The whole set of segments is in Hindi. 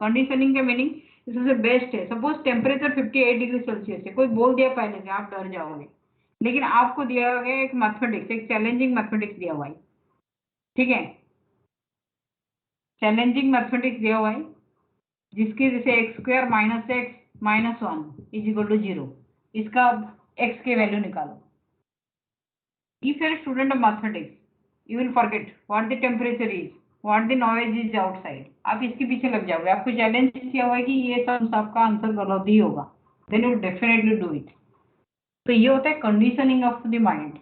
कंडीशनिंग का मीनिंग इससे बेस्ट है। सपोज टेम्परेचर 58 डिग्री सेल्सियस है, कोई बोल दिया पहले से, आप डर जाओगे, लेकिन आपको दिया गया एक मैथमेटिक्स, एक चैलेंजिंग मैथमेटिक्स दिया हुआ है, ठीक है, चैलेंजिंग मैथमेटिक्स दिया हुआ है, जिसकी जैसे x square minus x minus one is equal to zero, इसका एक्स की वैल्यू निकालो। If you're a student of mathematics, you will forget what the temperature is, what the noise is outside. आप इसके पीछे लग जाओगे, आपको चैलेंज किया हुआ है कि ये सब आपका आंसर गलत ही होगा, then you definitely do it. तो ये होता है कंडीशनिंग ऑफ द माइंड।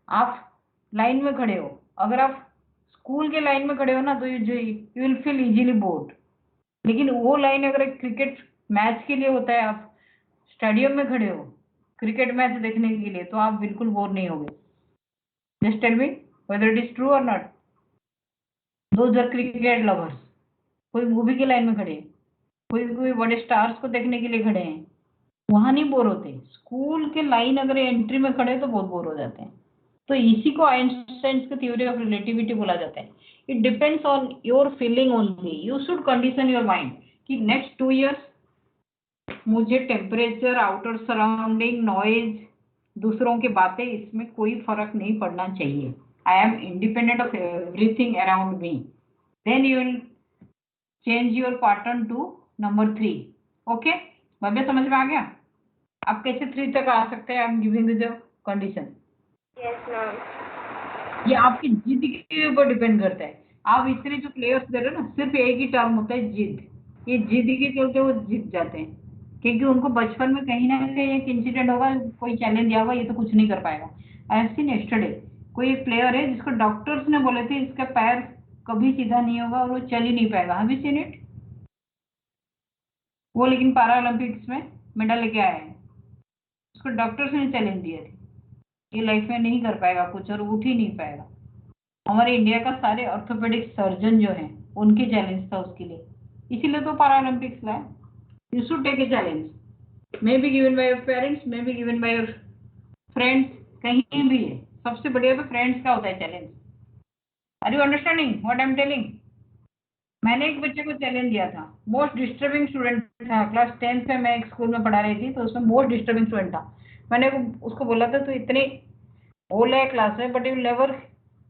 आप लाइन में खड़े हो, अगर आप स्कूल के लाइन में खड़े हो ना, तो you will feel easily board, लेकिन वो लाइन अगर एक क्रिकेट मैच के लिए होता है, आप स्टेडियम में खड़े हो क्रिकेट मैच देखने के लिए, तो आप बिल्कुल बोर नहीं होगे। Just tell me whether it is true or not. Those are cricket lovers. कोई मूवी की लाइन में खड़े हैं, कोई बड़े स्टार्स को देखने के लिए खड़े हैं, वहां नहीं बोर होते। स्कूल के लाइन अगर एंट्री में खड़े तो बहुत बोर हो जाते हैं। तो इसी को आइंस्टाइन की थ्योरी ऑफ रिलेटिविटी बोला जाता है। It depends on your feeling only. You should condition your mind कि नेक्स्ट 2 इयर्स मुझे टेम्परेचर, आउटर सराउंडिंग, नॉइज, दूसरों की बातें, इसमें कोई फर्क नहीं पड़ना चाहिए। I am independent of everything around me. Then you will change your pattern to number 3। Okay, Bhavya समझ में आ गया? आप कैसे 3 तक आ सकते हैं? आई am giving the condition. Yes ma'am. ये आपकी जिद के ऊपर डिपेंड करता है। आप इतने जो प्लेयर्स दे रहे हो ना, सिर्फ एक ही टर्म होता है, जिद। ये जिद के चलते वो जीत जाते हैं, क्योंकि उनको बचपन में कहीं ना कहीं एक इंसिडेंट होगा, कोई चैलेंज दिया होगा, ये तो कुछ नहीं कर पाएगा। आई हैव सीन यस्टरडे, कोई एक प्लेयर है जिसको डॉक्टर्स ने बोले थे इसका पैर कभी सीधा नहीं होगा और वो चल ही नहीं पाएगा। Have you seen it? वो लेकिन पैरा ओलंपिक्स में मेडल लेके आया है। उसको डॉक्टर्स ने चैलेंज दिए थे, ये लाइफ में नहीं कर पाएगा कुछ और उठ ही नहीं पाएगा। हमारे इंडिया का सारे ऑर्थोपेडिक सर्जन जो हैं, उनके चैलेंज था उसके लिए, इसीलिए तो पैरा ओलंपिक्स लाए। You should take a challenge, may be given by your parents, may be given by your friends, कहीं भी है। सबसे बढ़िया तो फ्रेंड्स का होता है challenge. Are you understanding what I am telling? मैंने एक बच्चे को चैलेंज दिया था, मोस्ट डिस्टर्बिंग स्टूडेंट था, क्लास 10th में मैं एक स्कूल में पढ़ा रही थी, तो उसमें मोस्ट डिस्टर्बिंग स्टूडेंट था। मैंने उसको बोला था तो इतने होल है क्लास में, but you never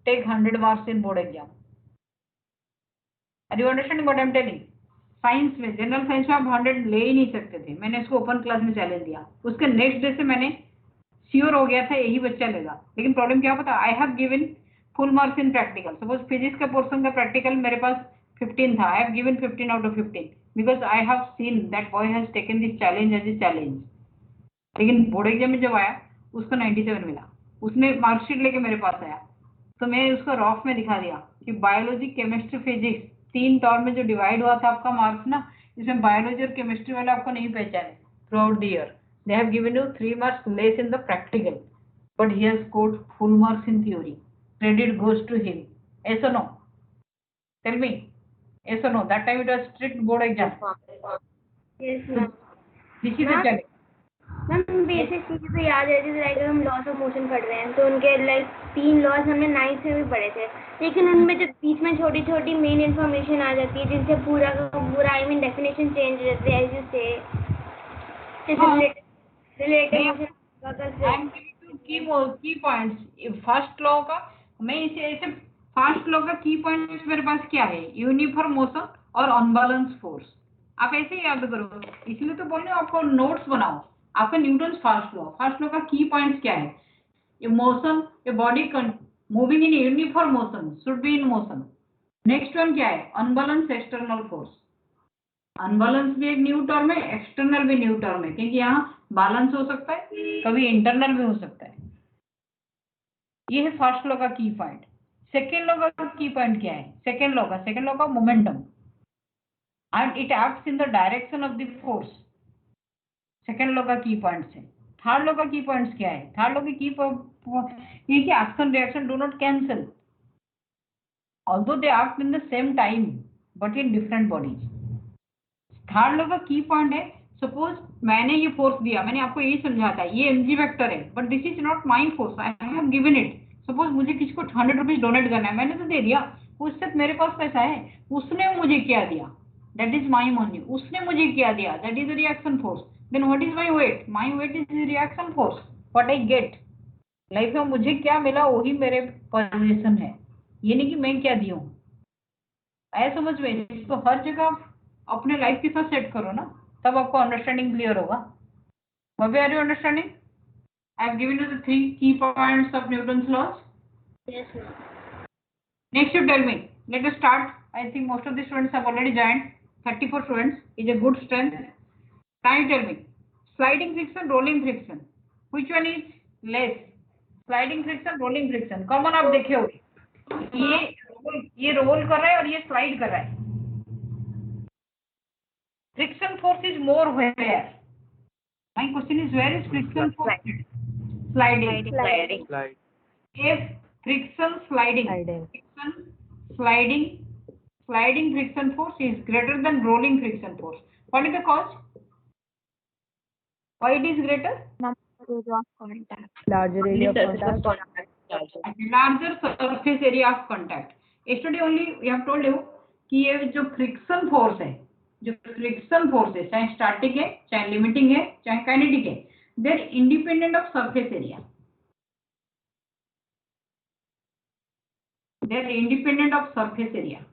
take 100 marks in board exam. Are you understanding what I am telling? Science में, जनरल साइंस में आप 100 ले ही नहीं सकते थे। मैंने उसको ओपन क्लास में चैलेंज दिया, उसके नेक्स्ट डे से मैंने श्योर हो गया था यही बच्चा लेगा। लेकिन प्रॉब्लम क्या पता, I have given full marks in practical. Suppose physics का पोर्शन का प्रैक्टिकल मेरे पास 15 था, I have given 15 out of 15 because I have seen that boy has taken this challenge as a challenge. लेकिन बोर्ड एग्जाम में जब आया उसको 97 मिला, उसने मार्कशीट लेके मेरे पास आया, तो मैं उसको रॉफ में दिखा दिया कि बायोलॉजी, केमिस्ट्री, फिजिक्स 3 टर्म में जो डिवाइड हुआ था आपका मार्क्स ना, इसमें बायोलॉजी और केमिस्ट्री वाले आपको नहीं पहचाने through out the year. They have given you 3 marks less in the practical, but he has scored full marks in theory. Credit goes to him. Yes or no? Tell me. Yes or no? That time it was strict board exam. Yes So ma'am. this is the ma'am challenge. Ma'am basic चीजें तो याद है, जैसे लाइक हम लॉस ऑफ मोशन पढ़ रहे हैं तो उनके लाइक 3 लॉस हमने 9th में भी पढ़े थे, लेकिन उनमें जब बीच में छोटी छोटी मेन इन्फॉर्मेशन आ जाती है जिनसे पूरा का पूरा आई मीन डेफिनेशन चेंज हो जाती है, एज यू से relative motion I am giving you key points. First law का मैं इसे ऐसे, फर्स्ट लॉ का की पॉइंट मेरे पास क्या है, यूनिफॉर्म मोशन और अनबैलेंस फोर्स। आप ऐसे ही याद करो, इसलिए तो बोल रहे हो आपको नोट्स बनाओ। आपका न्यूटन फर्स्ट लॉ का की पॉइंट्स क्या है? A motion, a body moving in uniform motion should be in motion. Next one क्या है? Unbalance external force. अनबैलेंस भी एक न्यू टर्म है, एक्सटर्नल भी न्यू टर्म है, क्योंकि यहाँ बैलेंस हो सकता है, कभी इंटरनल भी हो सकता है। ये है फर्स्ट लॉ का की पॉइंट। सेकेंड लॉ का की पॉइंट क्या है? सेकेंड लॉ का momentum, and it acts in the direction of the force. Second law का की पॉइंट्स है। थर्ड लॉ का की पॉइंट्स क्या है? थर्ड लॉ की ये कि action reaction do not cancel, although they act in the same time but in different bodies। Third law का की पॉइंट है, सपोज मैंने ये फोर्स दिया, मैंने आपको यही समझाता है, ये mg वेक्टर है, but this is not my force, I have given it. Suppose मुझे किसी को 100 रुपीज डोनेट करना है, मैंने तो दे दिया, उससे मेरे पास पैसा है, उसने मुझे क्या दिया, that is my money. उसने मुझे क्या दिया, that is the reaction force. Then what is my weight? My weight is the reaction force. What I get, life में मुझे क्या मिला वही मेरे पोजीशन है, ये नहीं कि मैं क्या दी हूँ। आया समझ में? इसको हर जगह आप अपने लाइफ के साथ सेट करो ना, तब आपको अंडरस्टैंडिंग क्लियर होगा। What are you understanding? I have given you the 3 key points of Newton's laws. Yes, ma'am. Next you tell me. Let us start. I think most of the students have already joined. 34 students is a good strength. Now you tell me. Sliding friction, rolling friction. Which one is less? Sliding friction, rolling friction. Common आप देखे होगे। ये रोल कर रहा है और ये स्लाइड कर रहा है। Friction force is more where? My question is where is friction force? Sliding. Slide. If friction sliding friction force is greater than rolling friction force, what is the cause? Why it is greater? Larger area of contact. Larger surface area of contact. Yesterday only we have told you कि ये जो friction force है, चाहे static है, चाहे limiting है, चाहे kinetic है, they are independent of surface area. They are independent of surface area.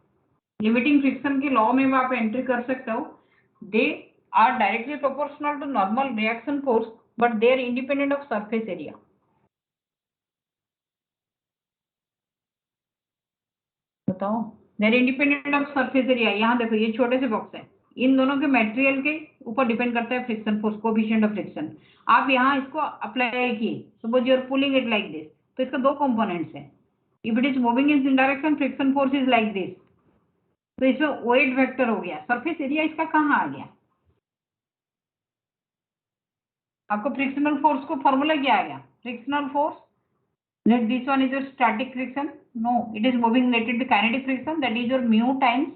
Limiting friction के law में आप entry कर सकते हो. They are directly proportional to normal reaction force, but they are independent of surface area. बताओ. They are independent of surface area. यहाँ देखो ये छोटे से बॉक्स है. इन दोनों के मटेरियल के ऊपर डिपेंड करता है friction force, coefficient of friction. आप यहाँ इसको अप्लाई किए, suppose you are pulling it like this, तो इसका दो कंपोनेंट्स हैं. If it is moving in direction, friction force is like this. तो इसमें वेट वेक्टर हो गया. सरफेस एरिया इसका कहाँ आ गया? आपको फ्रिक्शनल फोर्स को फॉर्मूला क्या आ गया? Frictional force, let this one is your static friction. No, it is moving related to kinetic friction. That is your mu times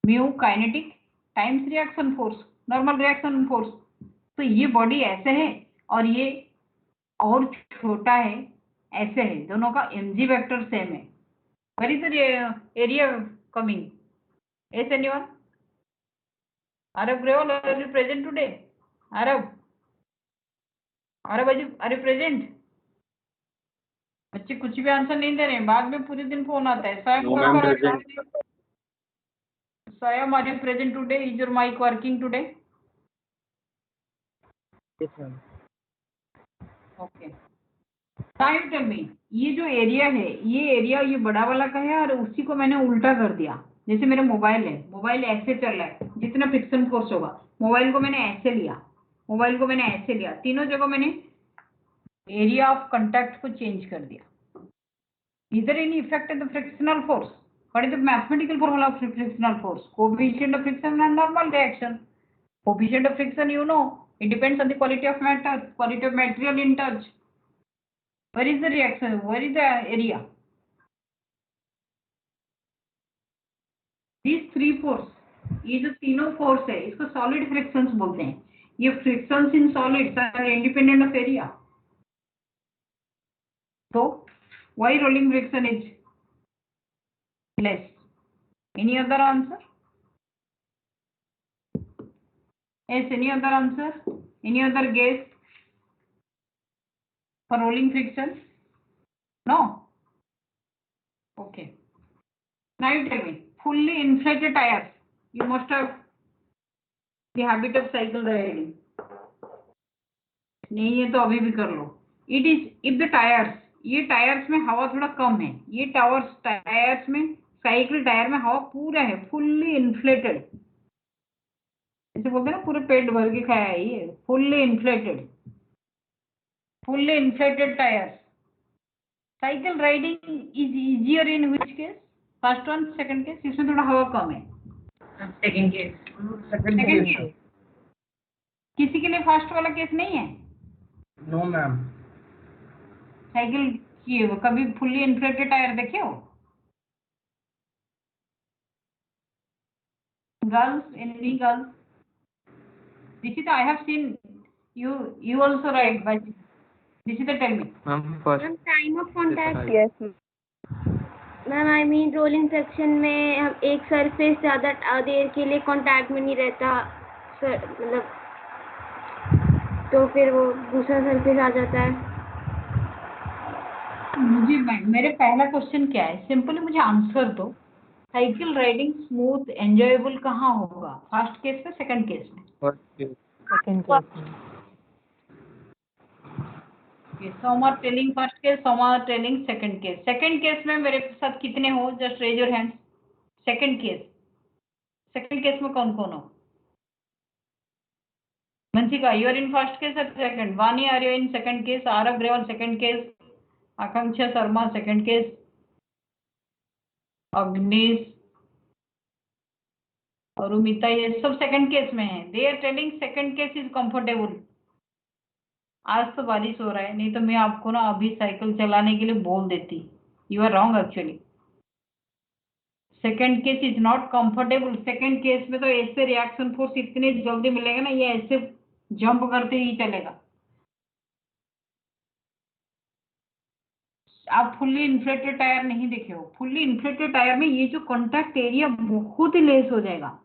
mu kinetic times reaction force, normal reaction force. तो ये बॉडी ऐसे है और ये और छोटा है ऐसे है, दोनों का mg वेक्टर सेम है. Where is the area coming? Yes, anyone? Arab Grewal, are you present today? Arab, are you present? बच्चे कुछ भी आंसर नहीं दे रहे हैं, बाद में पूरे दिन फोन आता है. Swayam, are you present today? Is your mic working today? Yes, ma'am. Okay. Now you tell me, ये जो एरिया है, ये एरिया ये बड़ा वाला का है और उसी को मैंने उल्टा कर दिया. जैसे मेरा मोबाइल है, मोबाइल ऐसे चल रहा है, जितना फ्रिक्शन फोर्स होगा, मोबाइल को मैंने ऐसे लिया, तीनों जगह मैंने एरिया ऑफ कांटेक्ट को चेंज कर दिया. Is there any effect of the frictional force? What is the mathematical formula of frictional force? Coefficient of friction and normal reaction. Coefficient of friction, you know, it depends on the quality of matter, quality of material in touch. Where is the reaction? Where is the area? These three force, ये जो तीनों force है, इसको solid frictions बोलते हैं. ये frictions in solids are independent of area. So why rolling friction is less? Any other answer? Yes, any other answer? Any other guess for rolling friction? No? Okay. Now you tell me, fully inflated tires. You must have the habit of cycle riding. नहीं है तो अभी भी कर लो. It is if the tires, ये टायर्स में हवा थोड़ा कम है, ये टायर्स में, साइकिल टायर में हवा पूरा है, फुल्ली इन्फ्लेटेड. ऐसे बोलते हैं ना पूरे पेट भर के खाया है ये. Fully inflated tyres. Cycle riding is easier in which case? First one, second case? इसमें थोड़ा हवा कम है. Second case. Second case. किसी के लिए फर्स्ट वाला केस नहीं है? No, ma'am. साइकिल की कभी फुल्ली इन्फ्लेटेड टायर देखे हो? Girls, any girls? Dishita, I have seen you also ride bicycle. Dishita, tell me. Ma'am, first. Ma'am, time of contact. Yes. Ma'am I mean rolling section में हम एक सरफेस ज़्यादा देर के लिए कांटेक्ट में नहीं रहता सर, मतलब तो फिर वो दूसरा सरफेस आ जाता है। मेरे पहला क्वेश्चन क्या है, सिंपली मुझे आंसर दो। साइकिल राइडिंग स्मूथ एंजॉयबल कहाँ होगा, फर्स्ट केस में सेकंड केस में? First. सेकंड केस में। some are telling first case, some are telling second case. Second case में मेरे साथ कितने हो, just raise your hand. Second case में कौन कौन हो? Manchika, you are in first case or second? Vani, are you in second case? Arav Grewal, second case. Akanksha Sharma, second case. Agnish, Arumita, ये सब सेकंड केस में है। They are telling second case is comfortable. आज तो बारिश हो रहा है, नहीं तो मैं आपको ना अभी साइकिल चलाने के लिए बोल देती। You are wrong actually. Second case is not comfortable. Second case में तो ऐसे रिएक्शन फोर्स इतने जल्दी मिलेगा ना, ये ऐसे जंप करते ही चलेगा। आप फुल्ली इन्फ्लेटेड टायर नहीं देखे हो। फुल्ली इन्फ्लेटेड टायर में ये जो कॉन्टैक्ट एरिया बहुत ही लेस हो जाएगा,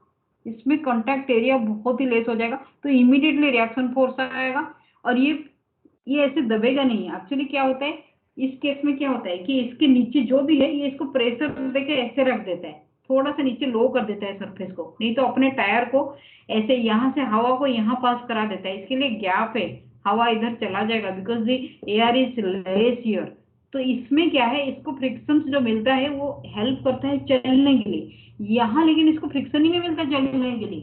इसमें कॉन्टैक्ट एरिया बहुत ही लेस हो जाएगा, तो इमीडिएटली रिएक्शन फोर्स आएगा और ये ऐसे दबेगा नहीं। एक्चुअली क्या होता है इस केस में, क्या होता है कि इसके नीचे जो भी है ये इसको प्रेशर देके ऐसे रख देता है, थोड़ा सा नीचे लो कर देता है सरफेस को, नहीं तो अपने टायर को ऐसे यहाँ से हवा को यहाँ पास करा देता है। इसके लिए गैप है, हवा इधर चला जाएगा because the air is less here. तो इसमें क्या है, इसको फ्रिक्शन जो मिलता है वो हेल्प करता है चलने के लिए। यहाँ लेकिन इसको फ्रिक्शन ही नहीं मिलता चलने के लिए,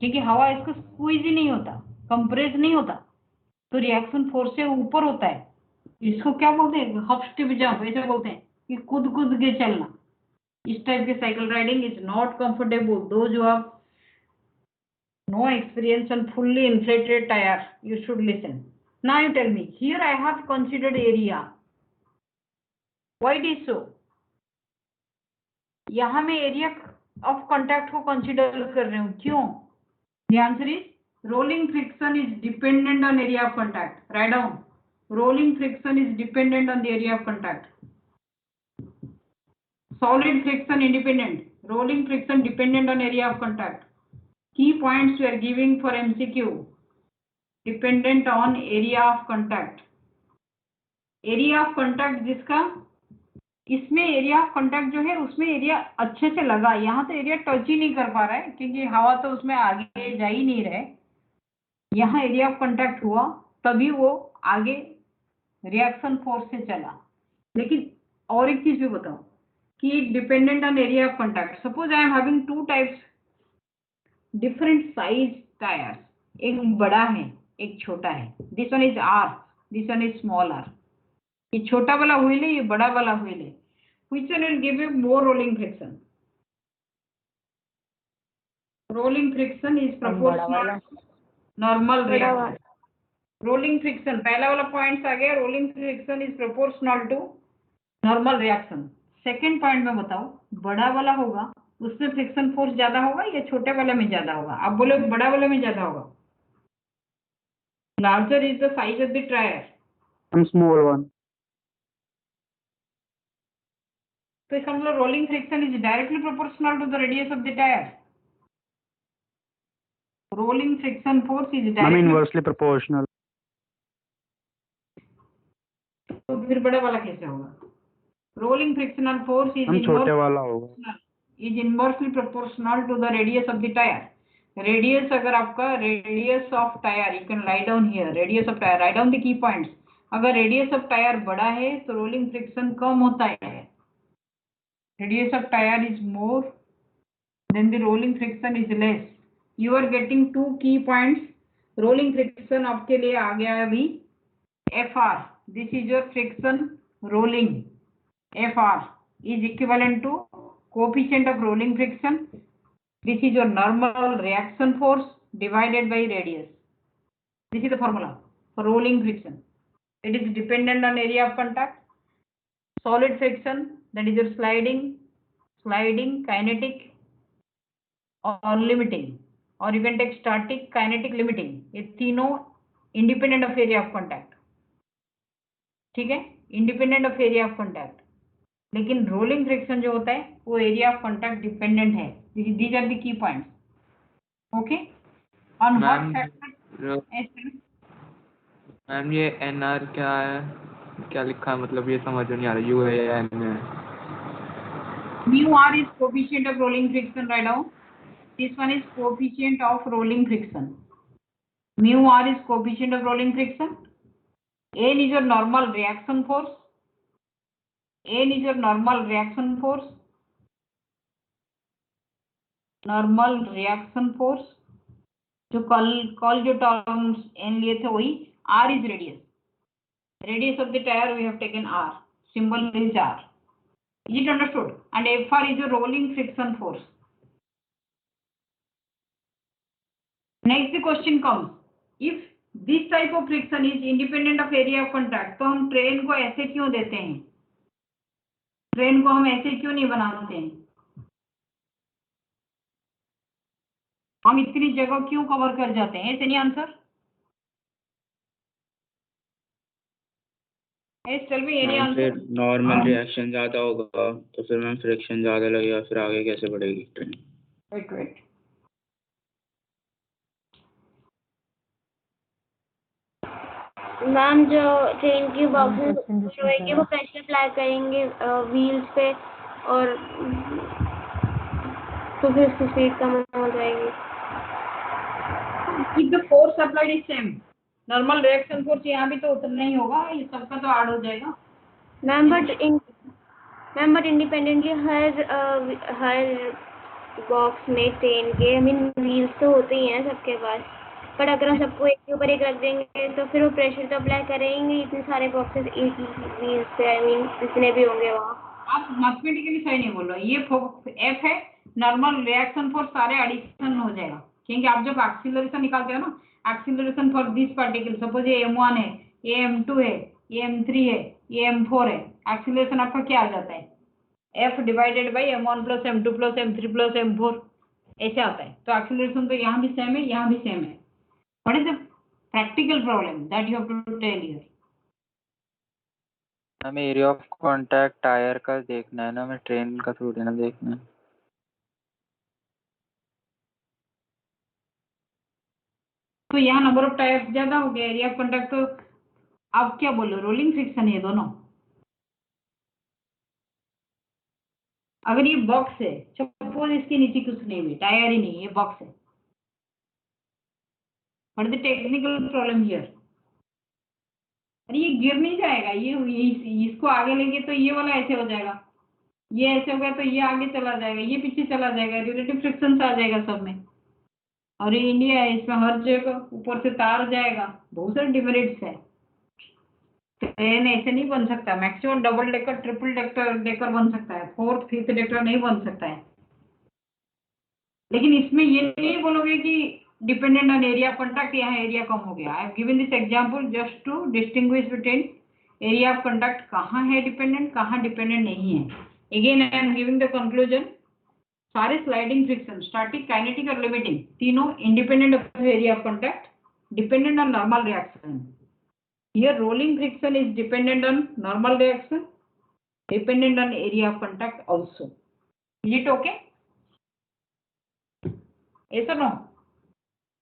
क्योंकि हवा इसको स्क्वीज ही नहीं होता, कंप्रेस नहीं होता, तो रिएक्शन फोर्स से ऊपर होता है। इसको क्या बोलते हैं, हॉप स्टिप जंप ऐसे बोलते हैं कि कूद कूद के चलना। इस टाइप के cycle riding is not comfortable. दो जो आप no experience on fully inflated tyre, you should listen. Now you tell me, here I have considered area. Why it is so? यहाँ मैं एरिया ऑफ कॉन्टैक्ट को कंसिडर कर रही हूँ, क्यों? The answer is rolling friction is dependent on area of contact. Write down. Rolling friction is dependent on the area of contact. Solid friction independent. Rolling friction dependent on area of contact. Key points we are giving for MCQ. Dependent on area of contact. Area of contact जिसका, इसमें एरिया ऑफ कॉन्टैक्ट जो है उसमें एरिया अच्छे से लगा, यहाँ तो एरिया टच ही नहीं कर पा रहा है क्योंकि हवा तो उसमें आगे जा ही नहीं रहे। यहाँ एरिया ऑफ कॉन्टैक्ट हुआ तभी वो आगे रिएक्शन फोर्स से चला। लेकिन और एक चीज भी बताओ कि dependent on area of contact. Suppose I am having two types different size tyres, एक बड़ा है एक छोटा है। This one is are, this one is small are. ये छोटा वाला व्हील है, ये बड़ा वाला व्हील है। Which one will give you more rolling friction? Rolling friction is proportional normal reaction. Rolling friction पहला वाला पॉइंट्स आ गया, rolling friction is proportional to normal reaction. Second point में बताओ, बड़ा वाला होगा उसमें फ्रिक्शन फोर्स ज्यादा होगा या छोटे वाले में ज्यादा होगा? आप बोले बड़ा वाले में ज्यादा होगा। Larger is the size of the tyre, Small one. तो इसका मतलब rolling friction is directly proportional to the radius of the tyre. Rolling friction force is directly Inversely proportional. तो फिर बड़ा वाला कैसे होगा? रोलिंग फ्रिक्शनल फोर्स इज छोटे वाला होगा। Is inversely proportional to the radius of the tyre. Radius अगर आपका radius of tyre, you can write down here radius of tyre, write down the key points. अगर रेडियस ऑफ टायर बड़ा है तो रोलिंग फ्रिक्शन कम होता है। Radius of tyre is more than the rolling friction is less. You are getting two key points. Rolling friction आपके लिए आ गया है अभी FR. This is your friction rolling. FR is equivalent to coefficient of rolling friction. This is your normal reaction force divided by radius. This is the formula for rolling friction. It is dependent on area of contact. Solid friction, that is your sliding, kinetic or limiting, or you can take static, kinetic, limiting. ये तीनों independent of area of contact. ठीक है, independent of area of contact. लेकिन रोलिंग फ्रिक्शन जो होता है वो एरिया ऑफ कॉन्टैक्ट डिपेंडेंट है. These are the key points. Okay. On what ma'am factor? Ma'am ये NR क्या है, क्या लिखा है, मतलब ये समझ नहीं आ रहा. UAN है. Mu r is coefficient of rolling friction. Right now, this one is coefficient of rolling friction. Mu r is coefficient of rolling friction. N is your normal reaction force. N is your normal reaction force. Normal reaction force. जो कल जो टर्म्स n लिए थे वही. R is radius. Radius of the tire we have taken R. Symbol is R. Is it understood? And Fr is your rolling friction force. Next the question comes, if this type of friction is independent of area of contact, तो हम ट्रेन को ऐसे क्यों देते हैं? ट्रेन को हम ऐसे क्यों नहीं बनाते हैं? हम इतनी जगह क्यों कवर कर जाते हैं? ऐसे नहीं answer. Tell me any ma'am फिर आंसर. नॉर्मल रिएक्शन ज़्यादा होगा तो फिर मैम फ्रिक्शन ज़्यादा लगेगा, फिर आगे कैसे बढ़ेगी ट्रेन? वेट. मैम जो ट्रेन की बॉक्सेस रहेंगे वो प्रेशर अप्लाई करेंगे व्हील्स पे, और तो फिर उसकी स्पीड कम हो जाएगी. If the force applied is same, normal reaction force यहाँ भी तो उतना ही होगा, ये सबका तो ऐड हो जाएगा. Ma'am but independently her box में ट्रेन के व्हील्स तो होते ही हैं सबके पास, बट अगर हम सबको एक के ऊपर एक रख देंगे तो फिर वो प्रेशर तो अप्लाई करेंगे इतने सारे बॉक्सेस एक ही व्हील्स पे. जितने भी होंगे वहाँ. आप मैथमेटिकली सही नहीं बोल रहे. ये F है, नॉर्मल रिएक्शन फोर्स सारे एडिशन हो जाएगा, क्योंकि आप जब एक्सीलरेशन निकालते हो ना, acceleration for this particle, suppose ये M1 है, ये M2 है, ये M3 है, ये M4 है, एक्सीलरेशन आपका क्या आ जाता है? F divided by M1 plus M2 plus M3 plus M4 ऐसे आता है. तो एक्सीलरेशन तो यहाँ भी सेम है, यहाँ भी सेम है. What is the practical problem that you have to tell here? हमें एरिया ऑफ कांटेक्ट टायर का देखना है ना, हमें ट्रेन का थोड़ी ना देखना है. तो यहाँ नंबर ऑफ टायर्स ज्यादा हो गया, एरिया ऑफ कांटेक्ट तो आप क्या बोलो, रोलिंग फ्रिक्शन है दोनों. अगर ये बॉक्स है, सपोज इसके नीचे कुछ नहीं है, टायर ही नहीं, ये बॉक्स है. What is the technical problem here? अरे ये गिर नहीं जाएगा, ये इसको आगे लेंगे तो ये वाला ऐसे हो जाएगा, ये ऐसे हो गया तो ये आगे चला जाएगा, ये पीछे चला जाएगा, रिलेटिव फ्रिक्शन आ जाएगा सब में. और ये इंडिया है, इसमें हर जगह ऊपर से तार जाएगा, बहुत सारे डिमेरिट्स है. ट्रेन ऐसे नहीं बन सकता, maximum double decker triple decker बन सकता है, फोर्थ फिफ्थ डेकर नहीं बन सकता है. लेकिन इसमें ये नहीं बोलोगे कि dependent on area of contact, यहाँ एरिया कम हो गया. I have given this example just to distinguish between area of contact कहाँ है डिपेंडेंट, कहाँ डिपेंडेंट नहीं है. Again I am giving the conclusion. सारे स्लाइडिंग फ्रिक्शन, स्टैटिक, काइनेटिक और लिमिटिंग, तीनों independent of area of contact, dependent on normal reaction. Here rolling friction is dependent on normal reaction, dependent on area of contact also. Is it okay? Yes or no?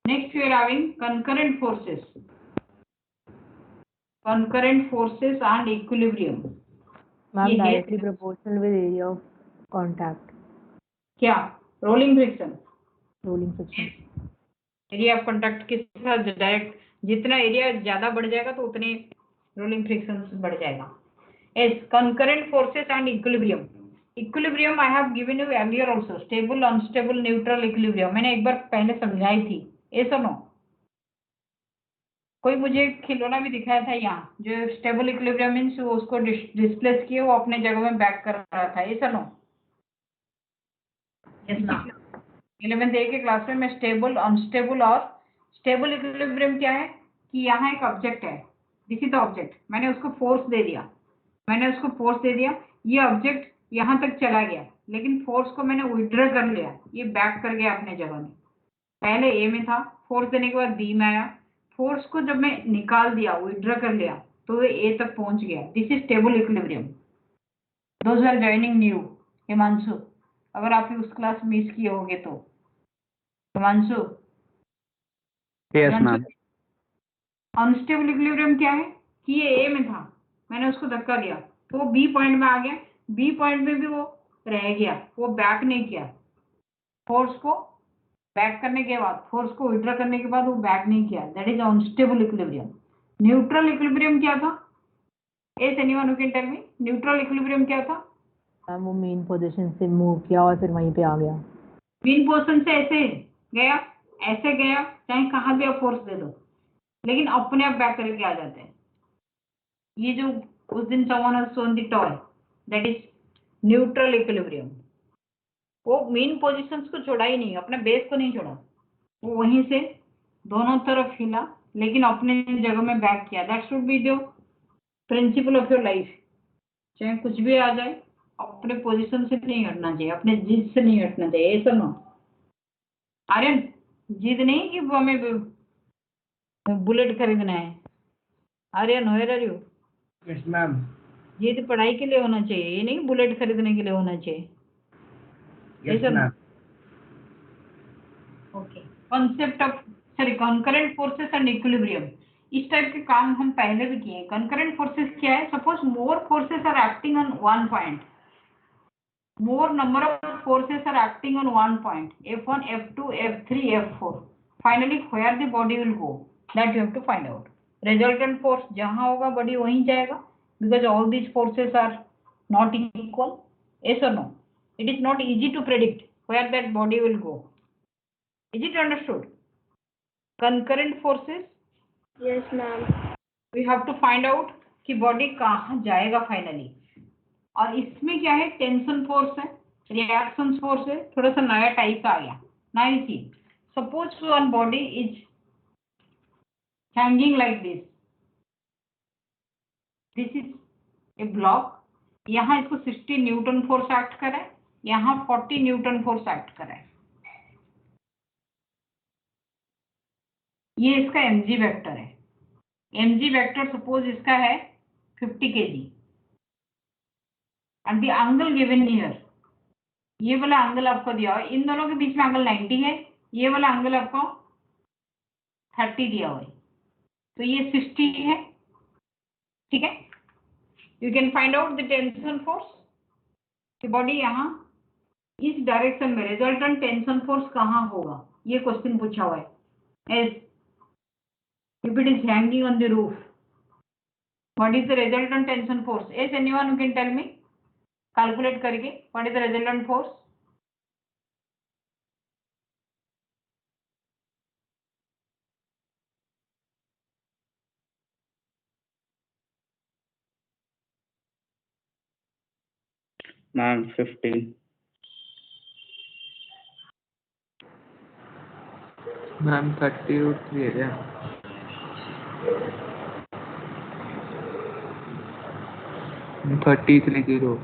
Next we are having concurrent forces. Concurrent forces and equilibrium. Ma'am, directly proportional with area of contact. क्या? Rolling friction. Rolling friction. Area of contact के साथ डायरेक्ट, जितना एरिया ज्यादा बढ़ जाएगा तो उतने रोलिंग फ्रिक्शन बढ़ जाएगा. S concurrent forces and equilibrium. Equilibrium I have given you earlier also, stable, unstable, neutral, equilibrium. मैंने एक बार पहले समझाई थी. ऐसा नो, कोई मुझे खिलौना भी दिखाया था यहाँ, जो स्टेबल इक्विलिब्रियम मीन्स उसको डिस्प्लेस किए वो अपने जगह में बैक कर रहा था. ऐसा नो? यस ना. 11th A के क्लास में मैं स्टेबल, अनस्टेबल और स्टेबल इक्विलिब्रियम क्या है कि यहाँ एक ऑब्जेक्ट है, दिस इज द ऑब्जेक्ट, मैंने उसको फोर्स दे दिया, ये ऑब्जेक्ट यहाँ तक चला गया, लेकिन फोर्स को मैंने विड्रॉ कर लिया, ये बैक कर गया अपने जगह में. पहले ए में था, फोर्स देने के बाद बी में आया, फोर्स को जब मैं निकाल दिया, विड्रॉ कर लिया, तो ये ए तक पहुंच गया. This is stable equilibrium. Those are joining new. Himanshu, अगर आप उस क्लास मिस किए होगे तो। Himanshu, yes ma'am. Unstable equilibrium क्या है कि ये ए में था, मैंने उसको धक्का दिया तो वो बी पॉइंट में आ गया, बी पॉइंट में भी वो रह गया, वो बैक नहीं किया। फोर्स को बैक करने के बाद, फोर्स को विड्रॉ करने के बाद वो बैक नहीं किया, that is unstable equilibrium. Neutral equilibrium क्या था? Is anyone who can tell me, neutral equilibrium क्या था? मैम वो मेन पोजीशन से मूव किया और फिर वहीं पे आ गया। मेन पोजीशन से ऐसे गया, ऐसे गया, चाहे कहाँ भी आप फोर्स दे दो, लेकिन अपने आप बैक करके आ जाते हैं। ये जो उस दिन someone has shown the toy, that is neutral equilibrium. वो मेन पोजीशंस को छोड़ा ही नहीं, अपने बेस को नहीं छोड़ा, वो वहीं से दोनों तरफ हिला लेकिन अपने जगह में बैक किया। That should be the principle of your life. चाहे कुछ भी आ जाए, अपने पोजीशन से नहीं हटना चाहिए, अपने जिद से नहीं हटना चाहिए। ऐसा ना आर्यन, जिद नहीं कि वो हमें बुलेट खरीदना है। Aryan, where are you? Yes ma'am. जिद पढ़ाई के लिए होना चाहिए, ये नहीं बुलेट खरीदने के लिए होना चाहिए। Yes ma'am. Okay, concept of concurrent forces and equilibrium, इस टाइप के काम हम पहले भी किए हैं। कंकरेंट फोर्सेस क्या है? Suppose more forces are acting on one point, more number of forces are acting on one point, F1, F2, F3, F4. Finally, where the body will go, that you have to find out. Resultant force जहाँ होगा body वहीं जाएगा, because all these forces are not equal. Yes or no? It is not easy to predict where that body will go. Is it understood? Concurrent forces, yes ma'am. we have to find out कि body कहाँ जाएगा finally. और इसमें क्या है? टेंशन फोर्स है, रिएक्शन फोर्स है, थोड़ा सा नया टाइप का आ गया। Now see, suppose one body is hanging like this, this is a block, यहाँ इसको 60 न्यूटन फोर्स एक्ट करे, यहाँ 40 न्यूटन फोर्स एक्ट करे। ये इसका mg वेक्टर है। mg वेक्टर सपोज इसका है 50 kg and the angle given here, ये वाला एंगल आपको दिया हुआ है, इन दोनों के बीच में एंगल 90 है, ये वाला एंगल आपको 30 दिया हुआ है, तो ये 60 है। ठीक है, you can find out the tension force कि बॉडी यहाँ इस डायरेक्शन में रिजल्टेंट टेंशन फोर्स कहाँ होगा, ये क्वेश्चन पूछा हुआ है। As if it is hanging on the roof, what is the resultant tension force? Is anyone who can tell me, calculate करके what is the resultant force? Ma'am 15। Ma'am 30√3 है क्या? 30.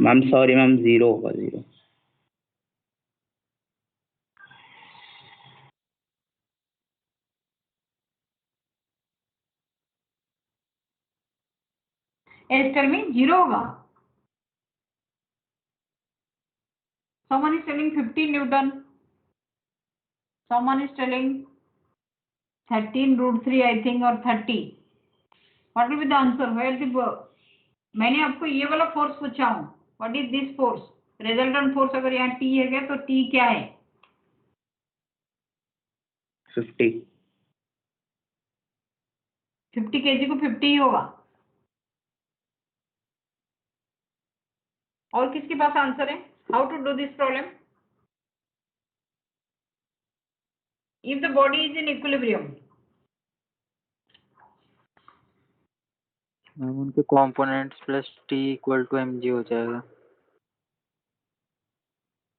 मैम सॉरी मैम, 0 होगा, 0। एस टेल मी, 0 होगा। Someone is telling 15 Newton. Someone is telling 13√3, I think, or 30. What will be the answer? Where the मैंने आपको ये वाला फोर्स पूछा हूँ, what is this force? Resultant force अगर यहाँ टी है क्या, तो टी क्या है? 50। 50 kg को 50 ही होगा। और किसके पास आंसर है? How to do this problem? If the body is in equilibrium, ma'am उनके components plus T equal to mg हो जाएगा।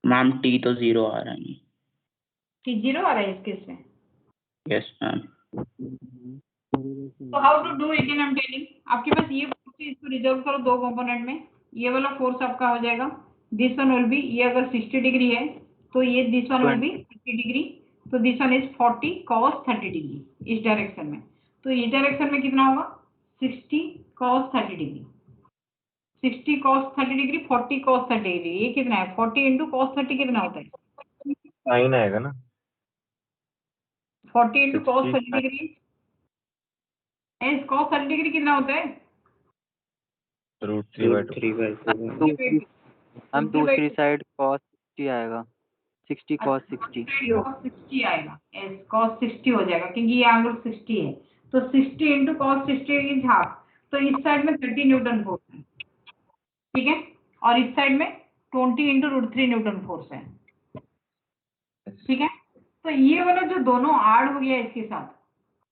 मैम टी तो 0 आ रहा है। टी 0 आ रहा है इस केस में। Yes ma'am. तो how to do it in, I am telling, आपके पास ये फोर्स है, इसको रिजर्व करो दो कंपोनेंट में, ये वाला फोर्स आपका हो जाएगा दिस वन विल बी, ये अगर 60 डिग्री है तो ये this one will be 30 degree, तो this one is 40 cos 30 degree इस डायरेक्शन में। तो इस डायरेक्शन में कितना होगा 60 cos 30 degree, 60 cos 30 degree 40 cos 30 degree, ये कितना है 40 इंटू cos 30 कितना होता है साइन आएगा ना 40 into cos 60 30 degree, cos 30 degree कितना होता है दूसरी हम दूसरी साइड cos 60 आएगा 60 cos 60 cos 60 आएगा, cos 60 हो जाएगा क्योंकि ये एंगल 60 है, तो 60 इंटू cos 60 इज हाफ, तो इस साइड में 30 न्यूटन फोर्स है, ठीक है, और इस साइड में 20 इंटू √3 न्यूटन फोर्स है, ठीक है। तो ये वाला जो दोनों ऐड हो गया इसके साथ,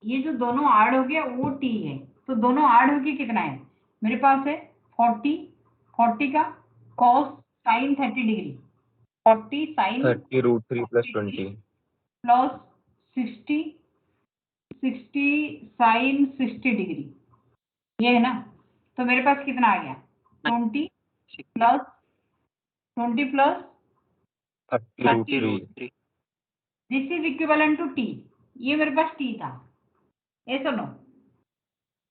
ये जो दोनों ऐड हो गया वो t है, तो दोनों ऐड होके कितना है मेरे पास है 40 का cos sin 30 degree, 40 sin 30 √3 + 20 plus 60 sin 60 degree, ये है ना। तो मेरे पास कितना आ गया 20 plus 30 √3 this is equivalent to t, ये मेरे पास t था, ये सुनो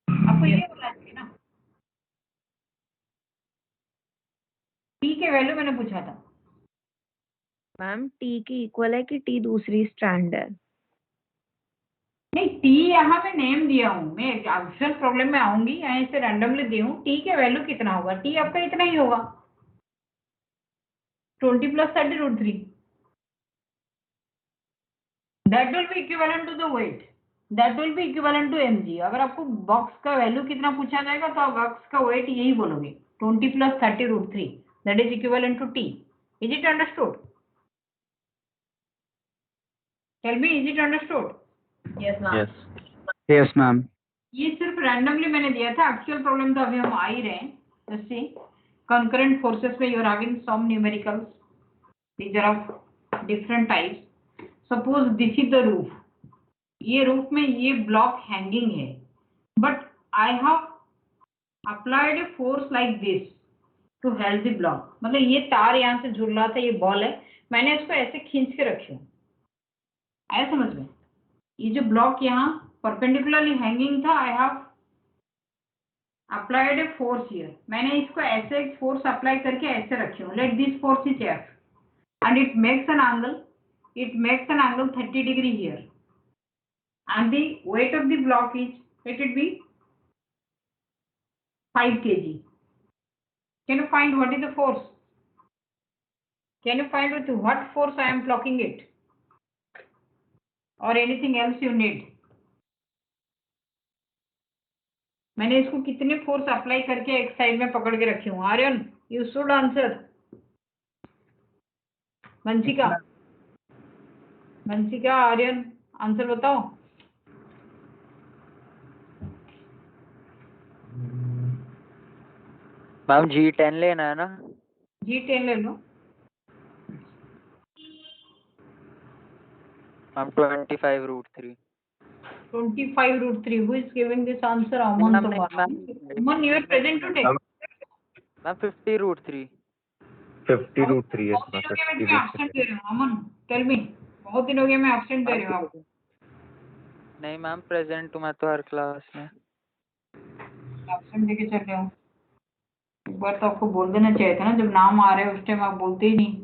आपको ये बोला चाहिए ना, t के वैल्यू मैंने पूछा था। मैम टी की इक्वल है कि टी दूसरी स्ट्रैंड है? नहीं t यहाँ मैं नेम दिया हूँ, मैं एक्चुअल प्रॉब्लम में आऊंगी, यहाँ से रैंडमली दी हूँ, t के वैल्यू कितना होगा, t आपका इतना ही होगा 20 + 30 √3, that will be equivalent to the weight, that will be equivalent to mg। अगर आपको बॉक्स का वैल्यू कितना पूछा जाएगा तो आप बॉक्स का वेट यही बोलोगे 20 + 30 √3, that is equivalent to t। Is it understood? Tell me, is it understood? Yes, ma'am. Yes ma'am ये सिर्फ रैंडमली मैंने दिया था, एक्चुअल प्रॉब्लम तो अभी हम आ ही रहे हैं। जैसे कंकरेंट फोर्सेस में you are having some numericals, these are of different types. Suppose this is the roof, ये रूफ में ये ब्लॉक हैंगिंग है, but I have applied a force like this to help the block, मतलब ये तार यहाँ से झूल रहा था, ये बॉल है, मैंने इसको ऐसे खींच के रखी हूँ, आया समझ में। ये जो ब्लॉक यहाँ परपेंडिकुलरली हैंगिंग था, I have applied a force here, मैंने इसको ऐसे एक फोर्स अप्लाई करके ऐसे रखी हूँ, let this force is F and it makes an angle 30 degree here and the weight of the block is, let it be 5 kg. Can you find what is the force? Can you find with what force I am blocking it? Or anything else you need? मैंने इसको कितने फोर्स अप्लाई करके एक साइड में पकड़ के रखी हूँ। Aryan, you should answer. Vanshika, Aryan, answer बताओ। मैम G10 लेना है ना? G10 ले लो। Ma'am 25 √3 25 √3। Who is giving this answer? Aman. Aman, you are present today. Ma'am 50 √3 50 √3 yes ma'am, 50 मैं absent दे रहा हूँ। अमन, tell me, बहुत दिन हो गए मैं absent दे रहा हूँ आपको। नहीं मैम प्रेजेंट हूँ मैं तो हर क्लास में। absent देके चल रहे हो। एक बार तो आपको बोल देना चाहिए था ना, जब नाम आ रहे है उस टाइम आप बोलते ही नहीं।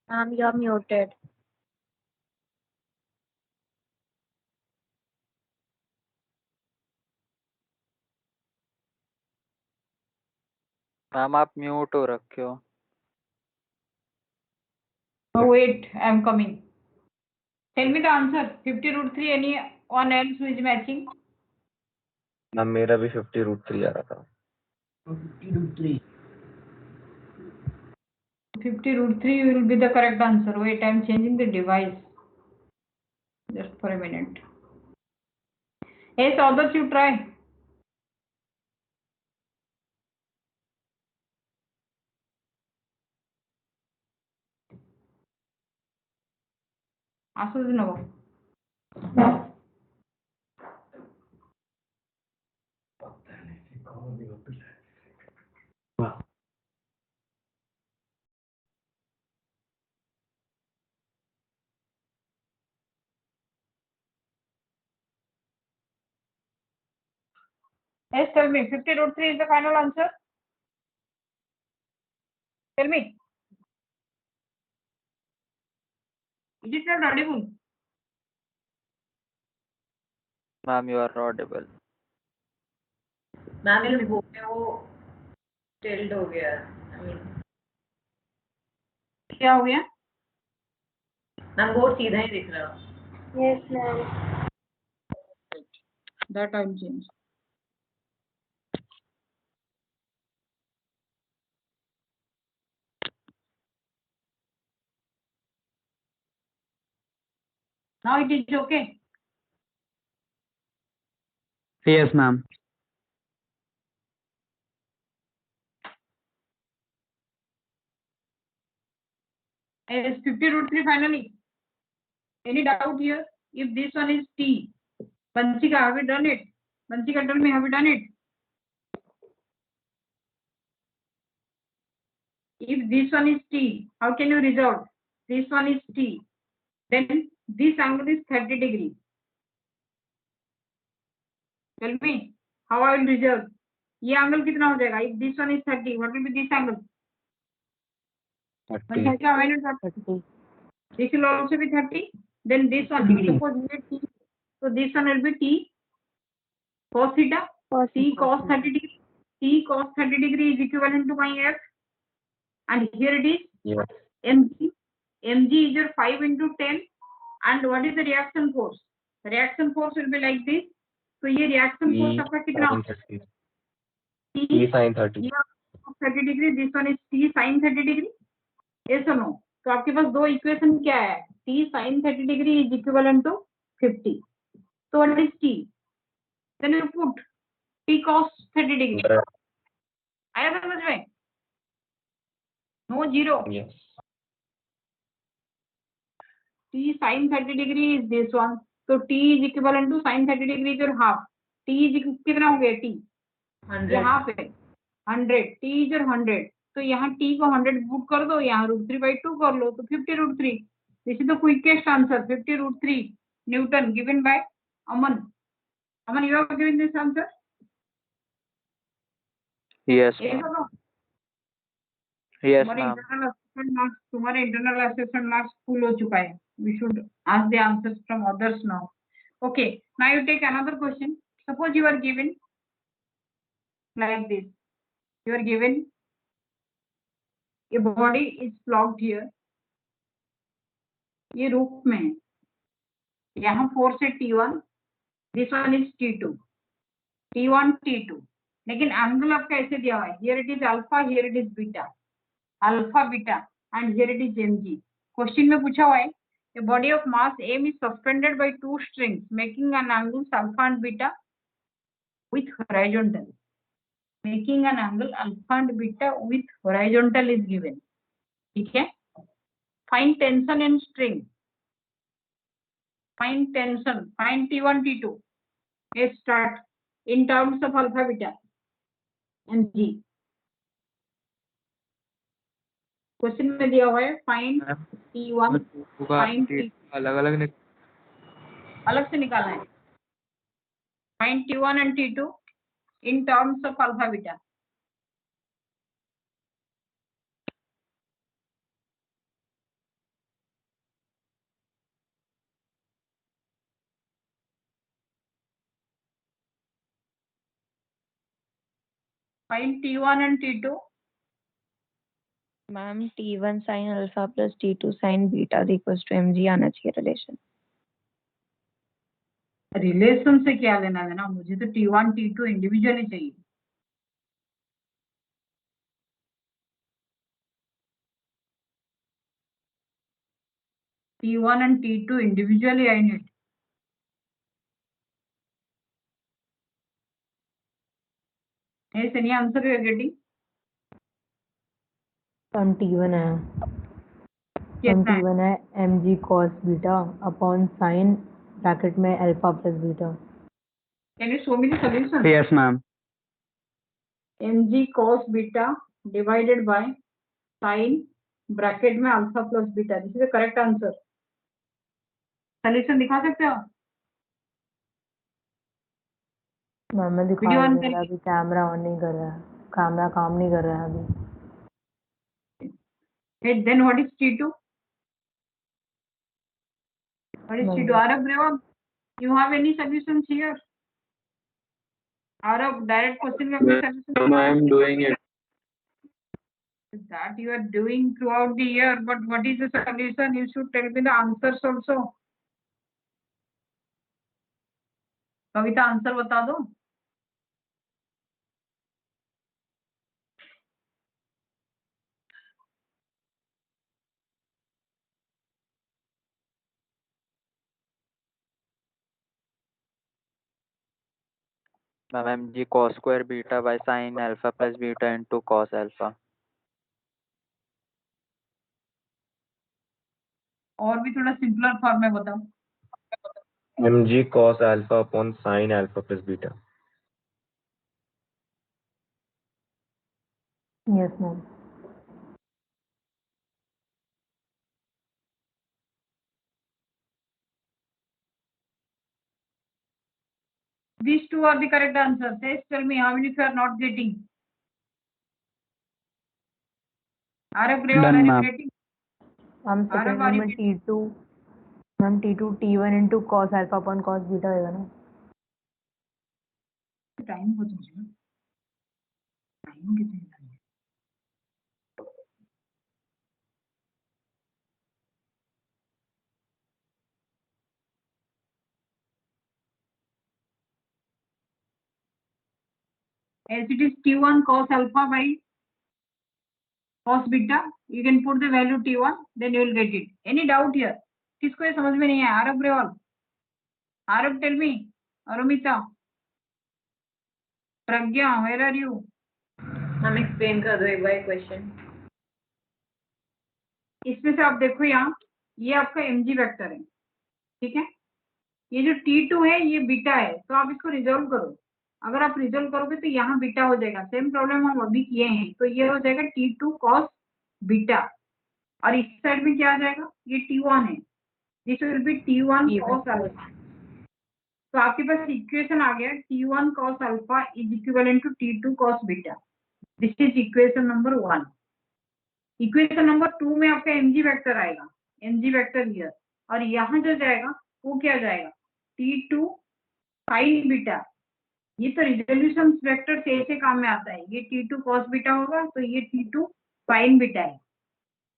Ma'am, you're muted. मैम आप म्यूट हो रखे हो। Oh, wait, I am coming. Tell me the answer. 50 √3. Anyone else who is matching? Ma'am मेरा भी 50 √3 आ रहा था। 50 √3. 50 √3 will be the correct answer. Wait, I am changing the device. Just for a minute. Yes, others you try. आसुदी नको. Yes, tell me. 50 root 3 is the final answer. Tell me. Is it not audible? Ma'am, you are audible. Ma'am ये वो टिल्ड हो गया. I mean, क्या हो गया? मैम बोर्ड सीधा ही दिख रहा. Yes, ma'am. That I'll change. Now it is okay. Yes, ma'am. Is 50 root 3 finally? Any doubt here? If this one is t, Vanshika, have you done it? Vanshika, tell me, have you done it? If this one is t, how can you resolve? This one is t. Then this angle is 30 degree. Tell me, how I will resolve? ये angle कितना हो जाएगा? If this one is 30, what will be this angle? 30. Vanshika, why not 30? This will also be 30. Then this one, suppose here t, so this one will be t cos theta. T cos 30 degree. T cos 30 degree is equivalent to my f. And here it is Yes. mg. Mg is your 5 into 10. And what is the reaction force? The reaction force will be like this. So ये reaction force आपका कितना Sin होगा? 30. T T sin 30. ये 30 degree. This one is T sin 30 degree. Yes or no? तो आपके पास दो इक्वेशन क्या है? T sin 30 degree is equivalent to 50. So what is T? Then you put T cos 30 degree. आया समझ में? No zero. Yes. T sin 30 degree is this one. So T is equivalent to sin 30 degree is your half. T is कितना हो गया T? 100. ये half है 100. T is your 100. तो यहाँ T को 100 पुट कर दो, यहाँ √3/2 कर लो, तो 50 √3. This is the quickest answer. 50 √3 Newton given by Aman. Aman, you have given this answer? Yes, Yes ma'am. or no? Yes, तुम्हारे ma'am. इंटरनल असेसमेंट मार्क्स, तुम्हारे इंटरनल असेसमेंट मार्क्स फुल हो चुका है. We should ask the answers from others now. Okay, now you take another question. Suppose you are given like this. You are given a body is blocked here. ये रूप में है. यहाँ फोर्स है T1. This one is T2. T1 T2. लेकिन एंगल आपका ऐसे दिया हुआ है. Here it is alpha, here it is beta. Alpha beta and here it is mg. Question में पूछा हुआ है a body of mass m is suspended by two strings making an angle alpha and beta with horizontal. Making an angle alpha and beta with horizontal is given. ठीक है? Find tension in string. Find tension. Find T1 T2. Let's start in terms of alpha beta and g. Question में दिया हुआ है फाइंड T1 फाइंड T अलग अलग अलग से निकालना है. Find T1 and T2 in terms of alpha beta. Find T1 and T2. Ma'am T1 sin alpha plus T2 sin beta is equals to mg आना चाहिए रिलेशन. रिलेशन से क्या लेना देना? मुझे तो T1 T2 इंडिविजुअली चाहिए. T1 and T2 individually I need. Yes, any answer you are getting? T1 है. कितना है? वन है mg cos beta upon sine bracket में alpha plus beta. Can you show me the solution? Yes ma'am. mg cos beta divided by sine bracket में alpha plus beta, this is the correct answer. Solution दिखा सकते हो? मैम मैं दिखा वीडियो ऑन रही हूँ, करके। अभी कैमरा ऑन नहीं कर रहा है, कैमरा काम नहीं कर रहा है अभी। Then what is T2? What is T2? नहीं। Arab Rewan, you have any solutions here? Arab, direct question में अपने solution I am doing it. that you are doing throughout the year, but what is the solution? You should tell me the answers also. Kavita answer बता दो। Ma'am mg cos square beta by sine alpha plus beta into cos alpha. और भी थोड़ा सिंपलर फॉर्म में बताओ। mg cos alpha upon sin alpha plus beta. Yes ma'am. These two are the correct answers. Yes, tell me how many if you are not getting. Arab Rewan, Done, are you ma'am. getting? Ma'am Arab, second are you में getting? T2 ma'am T2 T1 into cos alpha upon cos beta होगा ना। टाइम हो जाएगा। टाइम कितने का है? As it is T1 cos alpha by cos beta, you can put the value T1, then you will get it. Any doubt here? किसको ये समझ में नहीं है? Aarab Rewal, Aarab tell me, Arumita, Pragya, where are you? हम एक्सप्लेन कर दो एक बार क्वेश्चन। इसमें से आप देखो यहाँ, ये आपका mg वेक्टर है, ठीक है? ये जो T2 है ये बीटा है, तो आप इसको रिजोल्व करो। अगर आप रिजोल्व करोगे तो यहाँ बीटा हो जाएगा। सेम प्रॉब्लम हम अभी किए हैं, तो ये हो जाएगा T2 cos बीटा, और इस साइड में क्या आ जाएगा? ये T1 है, this will be T1 cos alpha. तो आपके पास इक्वेशन आ गया, T1 cos alpha is equivalent to T2 cos beta. This is equation number 1। Equation number 2 में आपका mg वेक्टर आएगा, mg वेक्टर हियर, और यहाँ जो जाएगा वो क्या जाएगा? T2 sin beta. ये तो रिजोल्यूशन वेक्टर से ऐसे काम में आता है। ये T2 cos बीटा होगा, तो ये T2 sin बीटा है।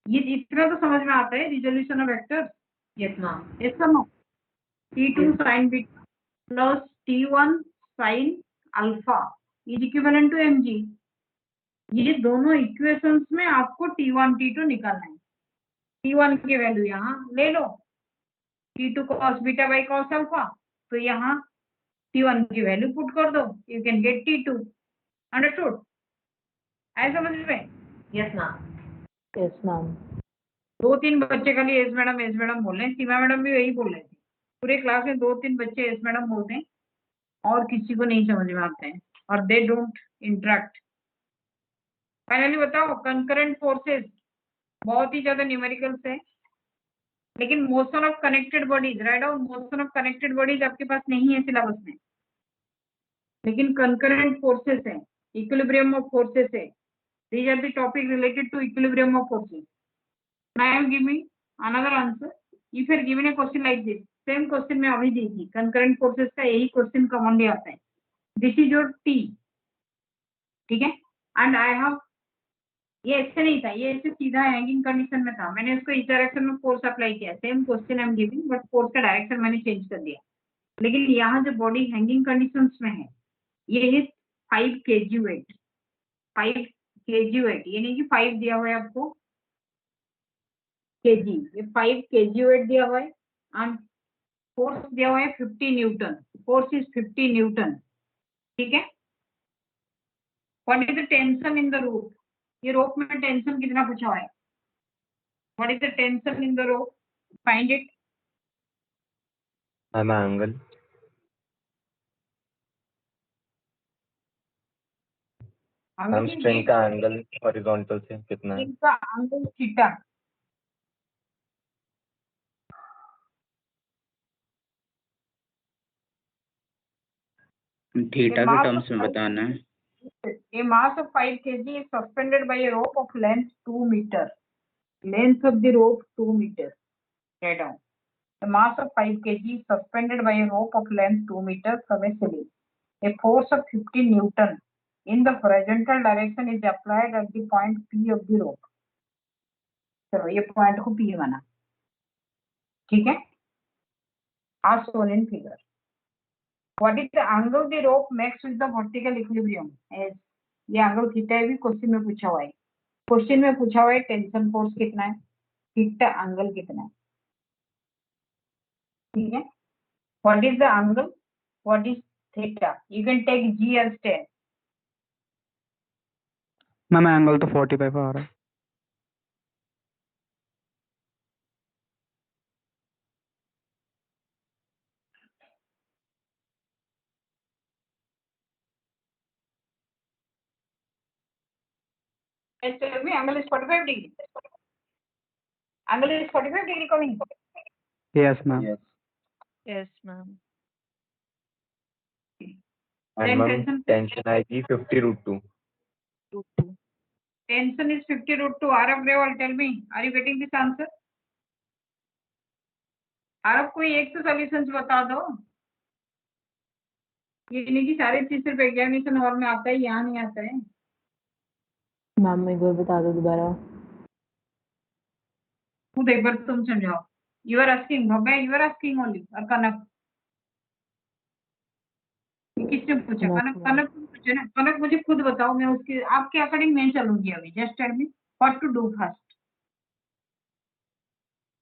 ये इतना तो समझ में आता है resolution of vector. Yes ma'am. Yes sir no? T2 sin beta plus T1 sin alpha is equivalent to mg। ये दोनों इक्वेशंस में आपको T1 T2 निकालना है। T1 की वैल्यू यहाँ ले लो, T2 cos beta by cos alpha, तो यहाँ T1 की वैल्यू पुट कर दो, you can get T2। Understood? आए समझ में? Yes ma'am. Yes ma'am. 2-3 बच्चे खाली एस मैडम बोल रहे हैं, सीमा मैडम भी वही बोल रहे थे। पूरे क्लास में 2-3 बच्चे एस मैडम बोलते हैं और किसी को नहीं समझ में आते हैं, और दे डोंट इंटरेक्ट। फाइनली बताओ, कंकरेंट फोर्सेस बहुत ही ज्यादा न्यूमेरिकल्स है, लेकिन motion of connected bodies, write down, motion of connected bodies आपके पास नहीं है सिलेबस में, लेकिन कंकरेंट फोर्सेस है, इक्विलिब्रियम ऑफ फोर्सेस है। These are the topic related to equilibrium of forces. Now I am giving another answer. If you are given a question like this, same question मैं अभी दी थी, concurrent forces का यही question commonly आता है। This is your T, ठीक है? And I have, ये ऐसे नहीं था, ये ऐसे सीधा हैंगिंग कंडीशन में था, मैंने इसको इस डायरेक्शन में फोर्स अप्लाई किया। Same question I am giving, but force का डायरेक्शन मैंने चेंज कर दिया। लेकिन यहाँ जो बॉडी हैंगिंग कंडीशन में है, ये है 5 kg वेट, 5 kg वेट, ये नहीं कि 5 दिया हुआ है आपको kg, ये 5 kg वेट दिया हुआ है, एंड फोर्स दिया हुआ है 50 न्यूटन, फोर्स इज 50 न्यूटन, ठीक है? What is the tension in the rope? ये रोप में टेंशन कितना पूछा हुआ है? What is the tension in the rope? Find it. Ma'am angle ma'am Angle string का एंगल हॉरिजॉन्टल से कितना है? इनका angle थीटा। थीटा के टर्म्स में बताना है। A mass of 5 kg is suspended by a rope of length 2 meter. Length of the rope 2 meter. Write down. The mass of 5 kg is suspended by a rope of length 2 meter from a ceiling. A force of 50 Newton in the horizontal direction is applied at the point P of the rope. चलो ये पॉइंट को P माना, ठीक है? As shown in figure. What is the angle the rope makes with the vertical equilibrium? As ये एंगल थीटा भी क्वेश्चन में पूछा हुआ है। क्वेश्चन में पूछा हुआ है टेंशन फोर्स कितना है, थीटा एंगल कितना है, ठीक है? What is the angle? What is theta? You can take G as 10. Ma'am angle तो 45 आ रहा है। Yes, tell me, angle is 45 degree. Angle is 45 degree coming. Yes ma'am. Yes, ma'am. And ma'am tension आएगी 50√2। Tension is 50√2. Arab Reval, tell me, are you getting this answer? आरब कोई एक तो सॉल्यूशंस बता दो। ये नहीं कि सारी चीज सिर्फ एग्जामिनेशन हॉल में आता है, यहाँ नहीं आता है। मैम एक बार बता दो दोबारा। खुद एक बार तुम समझाओ। You are asking Bhavya, you are asking only, और कनक किसने पूछा? कनक कनक तुम पूछे ना। कनक मुझे खुद बताओ, मैं उसके आपके अकॉर्डिंग मैं चलूंगी अभी। Just tell me what to do first.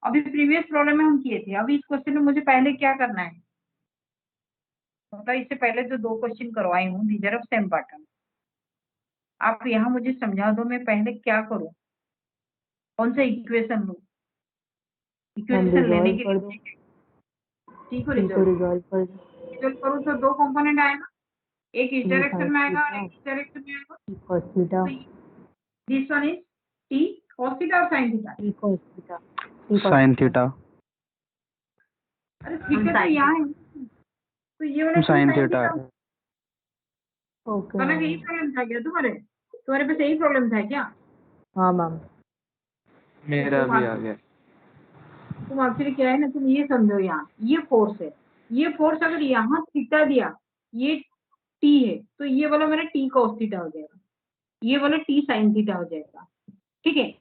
अभी प्रीवियस प्रॉब्लम में हम किए थे, अभी इस क्वेश्चन में मुझे पहले क्या करना है? मतलब इससे पहले जो 2 क्वेश्चन करवाई हूँ these are of same pattern. आप यहाँ मुझे समझा दो, मैं पहले क्या करूँ, कौन सा इक्वेशन लूँ? इक्वेशन लेने के लिए ठीक हो, रिजॉल्व करूँ तो 2 कंपोनेंट आएगा, एक इस डायरेक्शन में आएगा और एक इस डायरेक्शन में आएगा। cos theta, this one is T cos theta और sin theta. cos theta, sine theta. अरे थीटा तो यहाँ है, तो ये वाला साइन थीटा। ओके कनक यही प्रॉब्लम था क्या तुम्हारे पास यही प्रॉब्लम था क्या? हाँ मैम। मेरा भी आ गया। तुम एक्चुअली क्या है ना, तुम ये समझो, यहाँ ये फोर्स है, ये फोर्स अगर यहाँ थीटा दिया, ये टी है, तो ये वाला मेरा टी cos थीटा हो जाएगा, ये वाला टी sin थीटा हो जाएगा, ठीक है?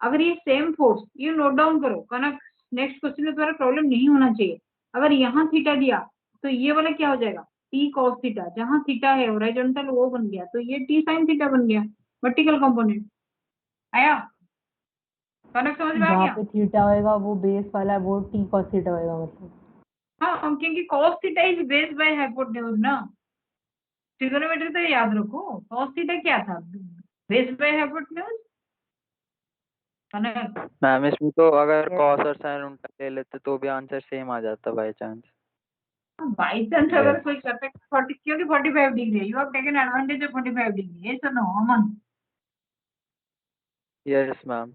अगर ये सेम फोर्स, ये नोट डाउन करो कनक, नेक्स्ट क्वेश्चन में तुम्हारा प्रॉब्लम नहीं होना चाहिए। अगर यहाँ थीटा दिया तो ये वाला क्या हो जाएगा, टी cos थीटा, जहाँ थीटा है हॉरिजॉन्टल वो बन गया, तो ये टी sin थीटा बन गया, वर्टिकल कंपोनेंट आया। कनक समझ में आ जहाँ गया? पे थीटा होएगा वो बेस वाला है, वो t cos थीटा होएगा मतलब। हाँ, क्योंकि cos theta is base by hypotenuse ना, ट्रिगोनोमेट्री तो याद रखो। cos थीटा क्या था, base by hypotenuse. Kanak ma'am इसमें तो अगर cos और sin उल्टा ले लेते तो भी आंसर सेम आ जाता बाय चांस। बाई चांस अगर कोई करता है 40, क्योंकि 45 डिग्री है, you have taken advantage of 45 degree, ये सुनो अमन। Yes ma'am.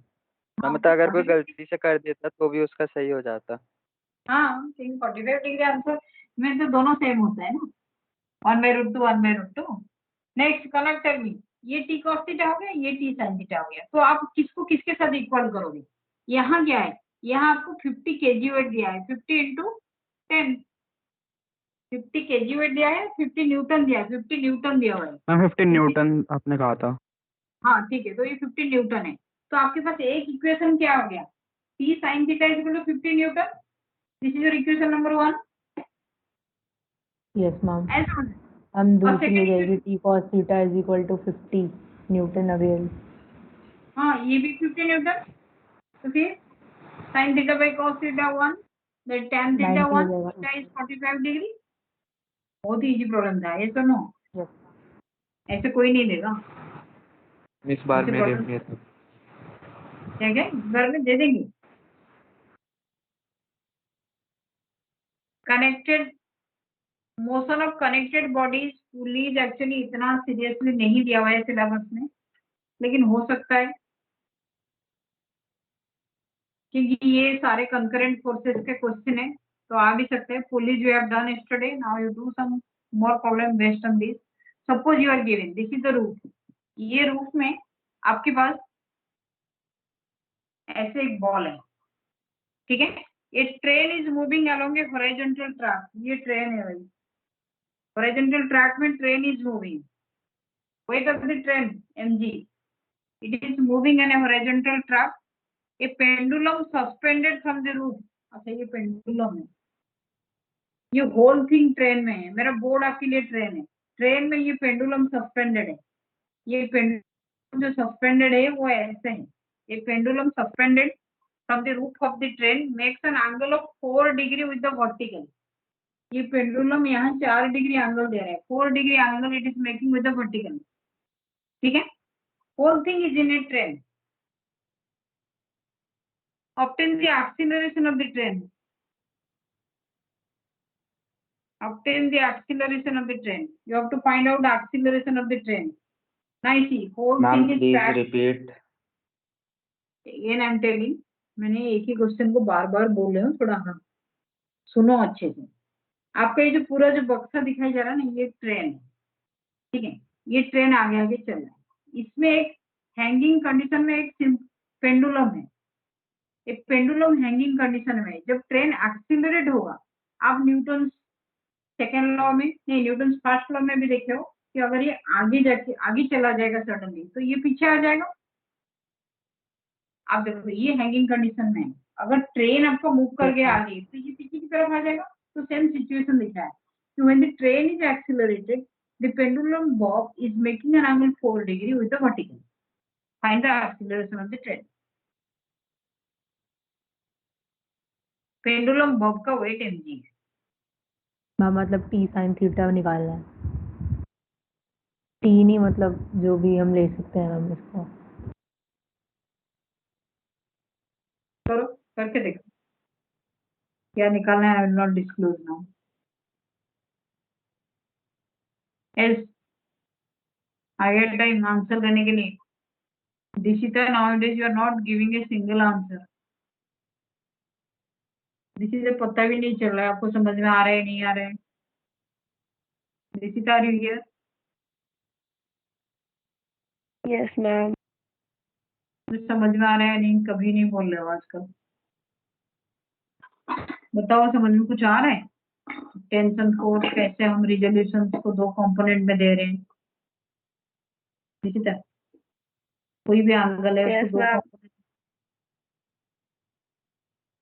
मैम मतलब अगर कोई गलती से कर देता तो भी उसका सही हो जाता। हाँ, 45 डिग्री आंसर में तो दोनों सेम होता है ना, 1/√2 1/√2। नेक्स्ट कनक टेल मी, ये टी cos थीटा हो गया, ये टी sin थीटा हो गया, तो आप किसको किसके साथ इक्वल करोगे? यहाँ क्या है, यहाँ आपको 50 kg वेट दिया है, 50 × 10, 50 kg वेट दिया है, 50 न्यूटन दिया है, 50 न्यूटन दिया हुआ है। मैम 15 न्यूटन आपने कहा था। हाँ ठीक है, तो ये 50 न्यूटन है, तो आपके पास एक इक्वेशन क्या हो गया, T sin theta is equal to 50 newton. This is your equation number 1। Yes ma'am. ऐसा हम दूसरी हो जाएगी t cos theta is equal to 50 newton again. हाँ, ये भी 50 न्यूटन, तो फिर sin theta by cos theta 1, then tan theta 1, theta is 45 degree. बहुत इजी प्रॉब्लम था ये, सुनो ऐसे कोई नहीं देगा इस बार मेरे में क्या क्या घर में दे देंगे। Connected motion of connected bodies pulleys actually इतना सीरियसली नहीं दिया हुआ है सिलेबस में, लेकिन हो सकता है क्योंकि ये सारे कंकरेंट फोर्सेस के क्वेश्चन है, तो आ भी सकते हैं। Police you have done yesterday, now you do some more problem based on this. Suppose you are given this is the route, ये रूट में आपके पास ऐसे एक बॉल है, ठीक है। ये train is moving along A horizontal track, ये ट्रेन है भाई, हॉरिजॉन्टल ट्रैक में train is moving, weight of the train mg, it is moving on a horizontal track, a pendulum suspended from the roof। अच्छा ये पेंडुलम है, ये होल थिंग ट्रेन में है, मेरा बोर्ड आपके लिए ट्रेन है, ट्रेन में ये पेंडुलम सस्पेंडेड है, ये पेंडुलम जो सस्पेंडेड है वो ऐसे है, ये pendulum suspended from the roof of the train makes an angle of 4 degree with the vertical. ये पेंडुलम यहाँ 4 डिग्री एंगल दे रहा है, 4 degree angle it is making with the vertical, ठीक है। whole thing is in a train, obtain the acceleration of the train, obtain the acceleration of the train, you have to find out the acceleration of the train। now you see whole Ma'am, thing is please tracked। repeat. again I'm telling, मैंने एक ही क्वेश्चन को बार बार बोल रही हूँ, थोड़ा हाँ सुनो अच्छे से। आपका ये जो पूरा जो बक्सा दिखाई जा रहा है ना, ये ट्रेन है, ठीक है, ये ट्रेन आगे आगे चल रहा है, इसमें एक हैंगिंग कंडीशन में एक पेंडुलम है, एक पेंडुलम हैंगिंग कंडीशन में। जब ट्रेन एक्सिलरेट होगा, आप न्यूटन सेकेंड लॉ में नहीं, न्यूटन फर्स्ट लॉ में भी देखे हो कि अगर ये आगे जाके आगे चला जाएगा सडनली, तो ये पीछे आ जाएगा। आप देखो ये हैंगिंग कंडीशन में है, अगर ट्रेन आपको मूव करके आ गई तो ये पीछे की तरफ आ जाएगा। तो सेम सिचुएशन दिख रहा है कि when the train is accelerated the pendulum Bob is making an angle 4 degree with the vertical, find the acceleration of the train. Pendulum Bob का वेट mg है। मैम मतलब टी साइन थीटा निकालना है, टी नहीं मतलब जो भी हम ले सकते हैं मैम इसको। करो, करके देखो क्या निकालना है। I will not disclose now. S आगे टाइम आंसर देने के लिए। Dishita, nowadays you are not giving a single answer। Dishita पता भी नहीं चल रहा है आपको समझ में आ रहा है नहीं आ रहा है। Dishita, are you here? Yes ma'am. कुछ समझ में आ रहा है नहीं, कभी नहीं बोल रहे हो आजकल। बताओ समझ में कुछ आ रहा है? टेंशन फोर्स कैसे हम रिजोल्यूशन को 2 कंपोनेंट में दे रहे हैं। दिशिता, कोई भी एंगल है Yes, उसको 2 ma'am. कंपोनेंट।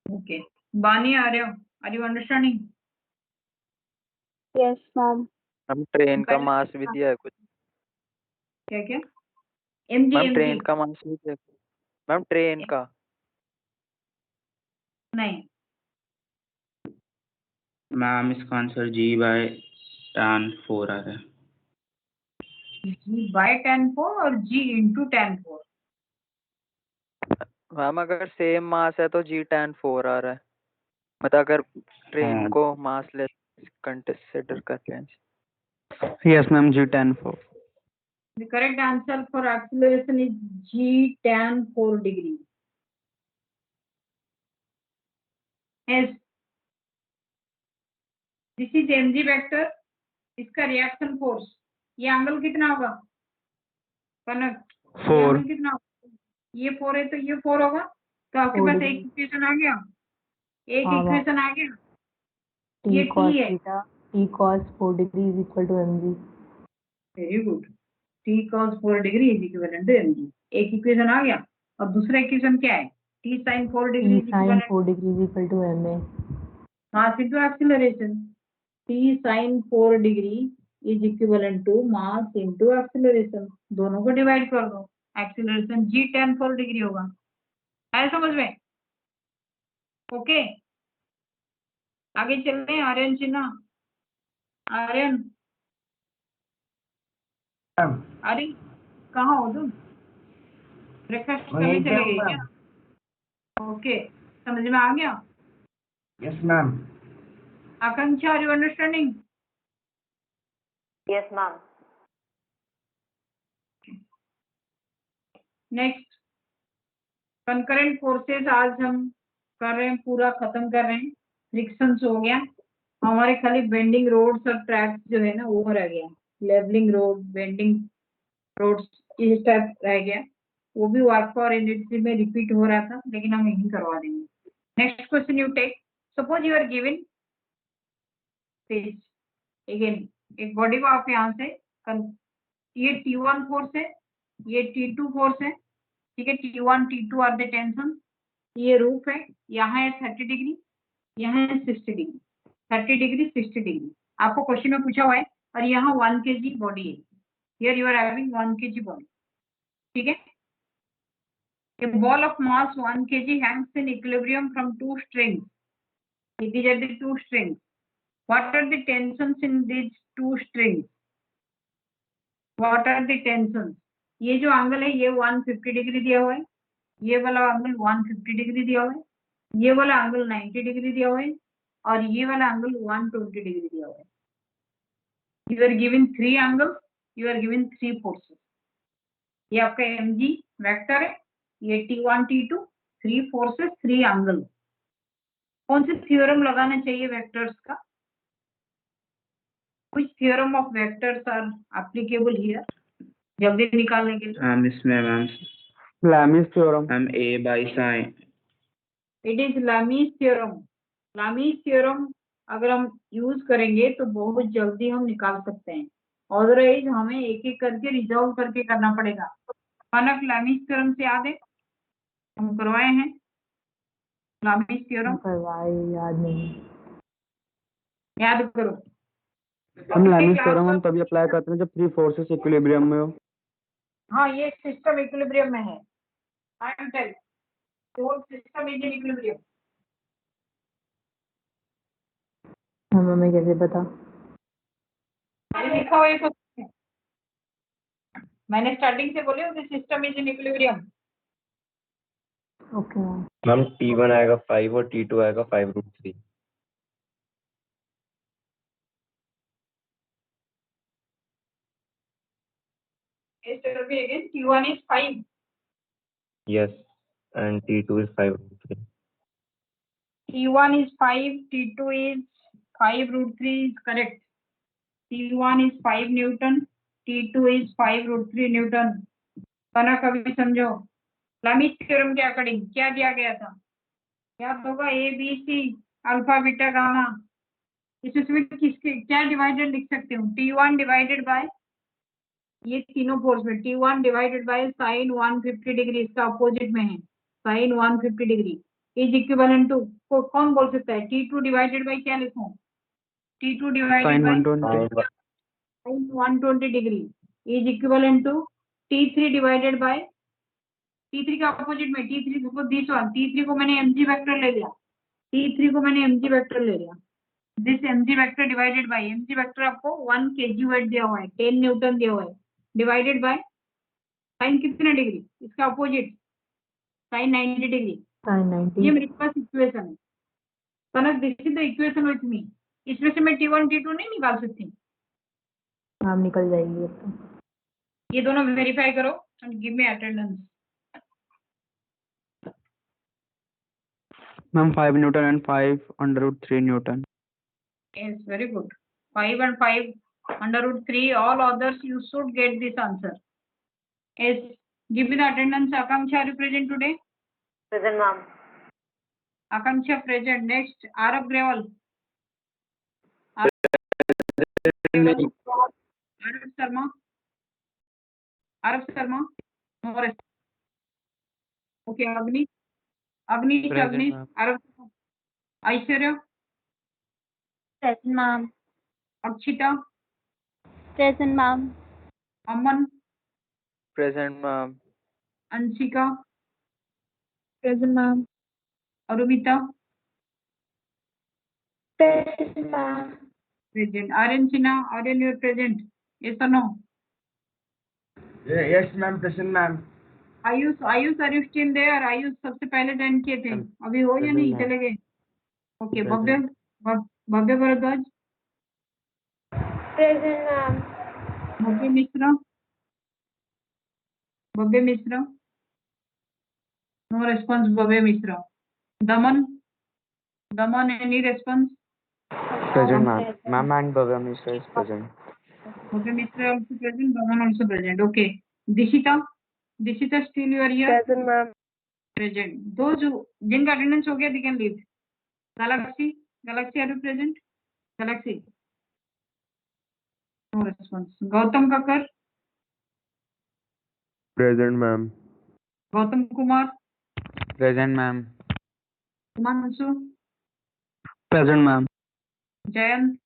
ओके, बानी आ रहे हो? Are you understanding? Yes ma'am. हम ट्रेन का मास भी दिया है कुछ। क्या क्या? mg मैम mg ट्रेन का मास भी दिया है। मैम ट्रेन का नहीं, मैम इसका आंसर g/tan4 आ रहा है। g/tan4 और g into tan4। मैम अगर सेम मास है तो g/tan4 आ रहा है, मतलब अगर ट्रेन हाँ। को मास ले कंसिडर करते हैं। Yes ma'am g/tan4। The correct answer for acceleration is g/tan4 degree। Yes, this is mg vector, इसका रिएक्शन फोर्स, ये एंगल कितना होगा कनक? ये 4। एंगल कितना होगा? ये 4 है तो ये 4 होगा। तो आपके पास एक इक्वेशन आ गया, एक हाँ, इक्वेशन आ गया। टी ये कॉस t है। थीटा T cos 4 degree is equal to mg। Very good, t cos 4 degree is equivalent to mg। एक इक्वेशन आ गया। और दूसरा इक्वेशन क्या है? t sin 4 degree T is sine equivalent 4 degree is equal to ma। Mass into acceleration. t sin 4 degree is equivalent to mass into acceleration, दोनों को डिवाइड कर दो, एक्सीलरेशन g tan 4 डिग्री होगा। है समझ में? ओके, आगे चलते हैं। आर्यन सिन्हा, आर्यन आर्यन कहाँ हो तुम? ब्रेकफास्ट करने चले गए क्या? ओके, समझ में आ गया? Yes, ma'am. Akanksha, are you understanding? Yes, ma'am. Next, concurrent forces आज हम कर रहे हैं, पूरा खत्म कर रहे हैं। फ्रिक्शंस हो गया, हमारे खाली बेंडिंग रोड्स और ट्रैक्स जो है ना वो रह गया। लेवलिंग रोड, बेंडिंग रोड्स, इस टाइप रह गया। वो भी वर्क फॉर एनर्जी में रिपीट हो रहा था, लेकिन हम यही करवा देंगे। Next question you take, suppose you are given page again, एक बॉडी को आप यहाँ से ये T1 फोर्स है, ये T2 फोर्स है, ठीक है। T1 T2 are the tension, ये रूफ है, यहाँ है 30 डिग्री, यहाँ है 60 डिग्री, 30 डिग्री 60 डिग्री आपको क्वेश्चन में पूछा हुआ है, और यहाँ 1 kg बॉडी है, here you are having 1 kg body, ठीक है। A ball of mass 1 kg hangs in equilibrium from 2 strings. These are the 2 strings. What are the tensions in these 2 strings? What are the tensions? ये जो एंगल है ये 150 डिग्री दिया हुआ है, ये वाला एंगल 150 डिग्री दिया हुआ है, ये वाला एंगल 90 डिग्री दिया हुआ है, और ये वाला एंगल 120 डिग्री दिया हुआ है। You are given 3 angles, you are given 3 forces. ये आपका mg वेक्टर है, ये T1 T2, 3 फोर्सेस 3 एंगल। कौन से थ्योरम लगाना चाहिए वेक्टर्स का? Which theorem of vectors are applicable here? जल्दी निकालने के लिए। मैम इसमें ma'am Lamis theorem. Ma'am A by sin। It is Lamis theorem. Lamis theorem अगर हम यूज करेंगे तो बहुत जल्दी हम निकाल सकते हैं, अदरवाइज हमें एक एक करके रिजॉल्व करके करना पड़ेगा। कनक Lamis theorem से याद है, हम करवाए हैं Lamis theorem, करवाए, याद नहीं। याद करो। हम Lamis theorem हम तभी अप्लाई करते हैं जब 3 फोर्सेस इक्विलिब्रियम में हो। हाँ, ये सिस्टम इक्विलिब्रियम में है। I am tell whole system is in equilibrium. हमें कैसे पता? ये लिखा हुआ है तो मैंने स्टार्टिंग से बोले कि system is in equilibrium. Okay ma'am T1 आएगा 5 और T2 आएगा 5√3। Again, T1 is 5. Yes, and T2 is 5√3. T1 is 5, T2 is 5√3 is correct. T1 is 5 Newton, T2 is 5√3 Newton. कनक अभी समझो, लामिस थ्योरम के अकॉर्डिंग क्या दिया गया था? याद होगा A B C alpha beta gamma. इसमें किसके क्या डिवाइडेड लिख सकते हो? T1 डिवाइडेड बाय ये तीनों फोर्स में T1 divided by sine 150 degree, इसका अपोजिट में है sine 150 degree is equivalent to, कौन बोल सकता है? T2 डिवाइडेड बाय क्या लिखूं? T2 divided by sine 120 degree is equivalent to T3 divided by, T3 का अपोजिट में T3 को दिस वन, T3 को मैंने mg वेक्टर ले लिया, T3 को मैंने mg वेक्टर ले लिया, this mg vector divided by, mg vector आपको 1 kg वेट दिया हुआ है, 10 न्यूटन दिया हुआ है, डिवाइडेड बाय साइन कितना डिग्री, इसका अपोजिट साइन 90 डिग्री, साइन 90। ये मेरे पास इक्वेशन है। Kanak this is the equation with me. इसमें से मैं T1 T2 नहीं निकाल सकती? हाँ, निकल जाएगी अब तो। ये दोनों वेरीफाई करो and give me attendance. Ma'am 5 Newton and 5√3 Newton. Yes, very good. 5 and 5√3. All others you should get this answer. Yes, give me the attendance. Akanksha, are you present today? Present, ma'am. Akanksha present. Next, Arav Grewal. Arav Sharma. Arav Sharma. No rest. Okay, Agni. Agni, Present, Agni. ma'am. Arav. Aishwarya. Present, ma'am. Akshita. Present, ma'am. Aman. Present ma'am. Anshika. Present, ma'am. Arubita. Present, ma'am. Present. Aryan Sinha. Aryan, you are present. Yes or no? Yes, ma'am. Present, ma'am. Ayush Ayush are you still there? Ayush सबसे पहले ज्वाइन किए थे, अभी हो या नहीं, चले गए? Okay, Bhavya Bhavya Bhardwaj, present ma'am. Bhavya Mishra, Bhavya Mishra, no response Bhavya Mishra. Daman, Daman any response? Present, ma'am. Ma'am and Bhavya Mishra is present. Bhavya Mishra also present, Daman also present. Okay, Dishita, Dishita still you are here? Present, ma'am. Present. Those who जिनका अटेंडेंस हो गया they can leave. Galaxy, Galaxy are you present? Galaxy, no response. Gautam Kakar, Present, ma'am. Gautam Kumar, Present, ma'am. Himanshu, Present, ma'am. Jayant,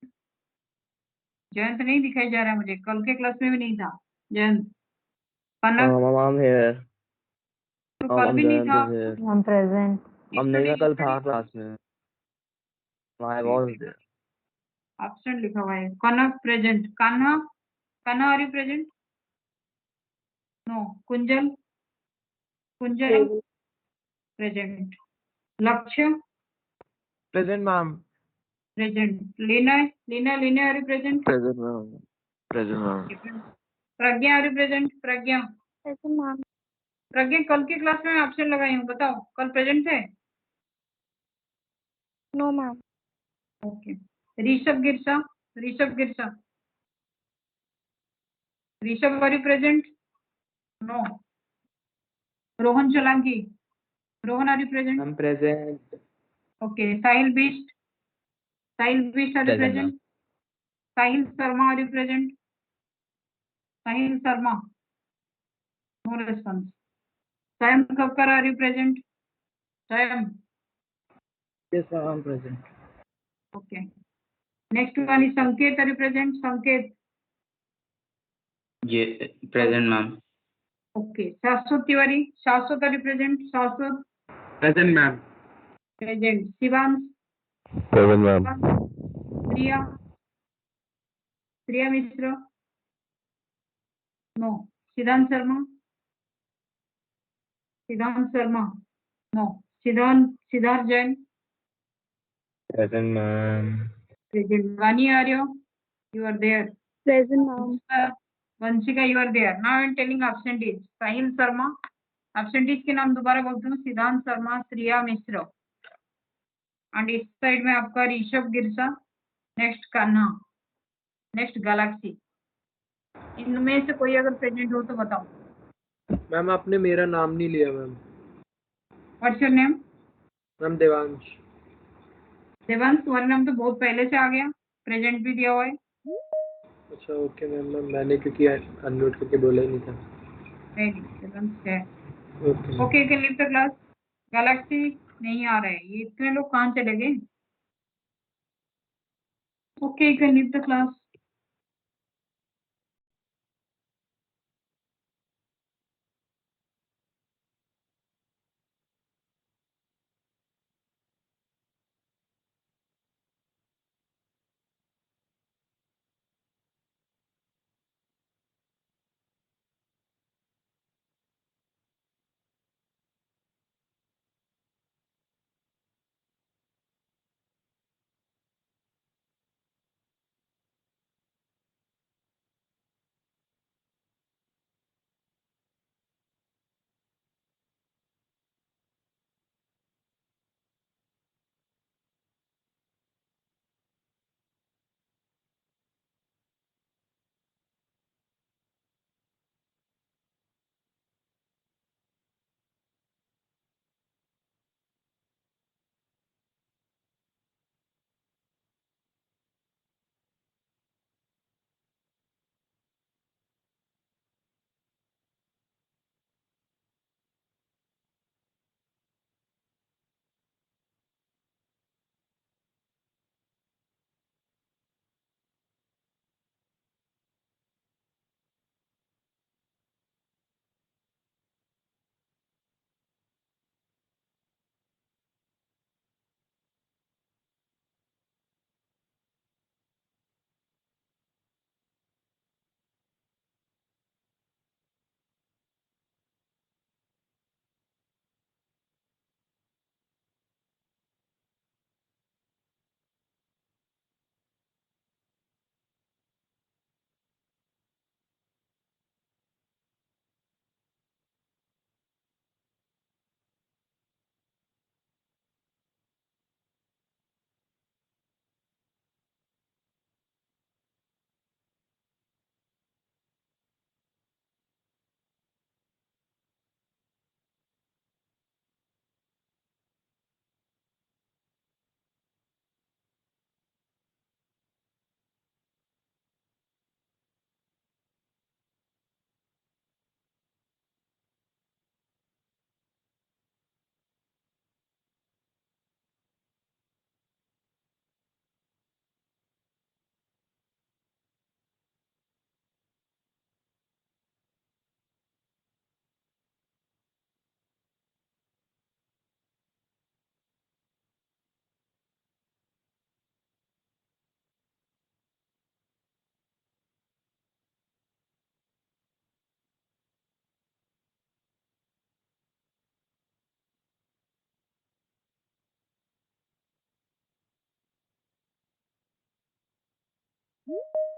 Jayant नहीं दिखाई जा रहा है मुझे, कल के क्लास में भी नहीं था जयंत। कनक, Ma'am, I'm here. तो कल भी नहीं था। I'm present. I'm नहीं कल था क्लास में. I was there. एब्सेंट लिखा हुआ है। Kanak present. Kanha, Kanha are you present? No. Kunjal, Kunjal present. Lakshya Present, ma'am. Present. Leena, Leena, Leena are you present? Present, ma'am. Present, ma'am. Pragya are you present? Pragya, present ma'am. Pragya कल की क्लास में एब्सेंट लगाई हूँ, बताओ कल प्रेजेंट थे? No ma'am. Okay. Rishabh Girsa, Rishabh Girsa, Rishabh are you present? No. Rohan Solanki, Rohan are you present? I'm present. Okay. Sahil Bisht, Sahil Bisht are you Present, present? Sahil Sharma are you present? Sahil Sharma, no response. Swayam Kakkar are you present? Swayam, Yes, ma'am. I'm present. Okay. Next one is Sanket are you present? Sanket, Yeah, present, ma'am. Okay. Shashwat Tiwari, Shashwat are you present? Shashwat Present, ma'am. Present. Shivansh, Present, ma'am. Priya, Priya Mishra, no. Siddhant Sharma, Siddhant Sharma, no. Siddharth Jain Present, ma'am. Present. Vani Arya, you are there? Present ma'am. Vanshika you are there? Now I am telling absentees. Sahil Sharma, absentees के नाम दोबारा बोलती हूँ। सिद्धांत शर्मा, श्रिया मिश्र, एंड इस साइड में आपका Rishabh Girsa, next Kanha, next Galaxy. इनमें से कोई अगर प्रेजेंट हो तो बताओ। मैम आपने मेरा नाम नहीं लिया ma'am. What's your name? Ma'am Devansh. Devansh, तुम्हारा नाम तो बहुत पहले से आ गया, प्रेजेंट भी दिया हुआ है। अच्छा ओके मैम, मैंने क्योंकि अनम्यूट करके बोला ही नहीं था। नहीं, देवांश है। Okay. Okay, can leave the class. Galaxy नहीं आ रहा है, ये इतने लोग कहाँ चले गए? Okay, can leave the class. है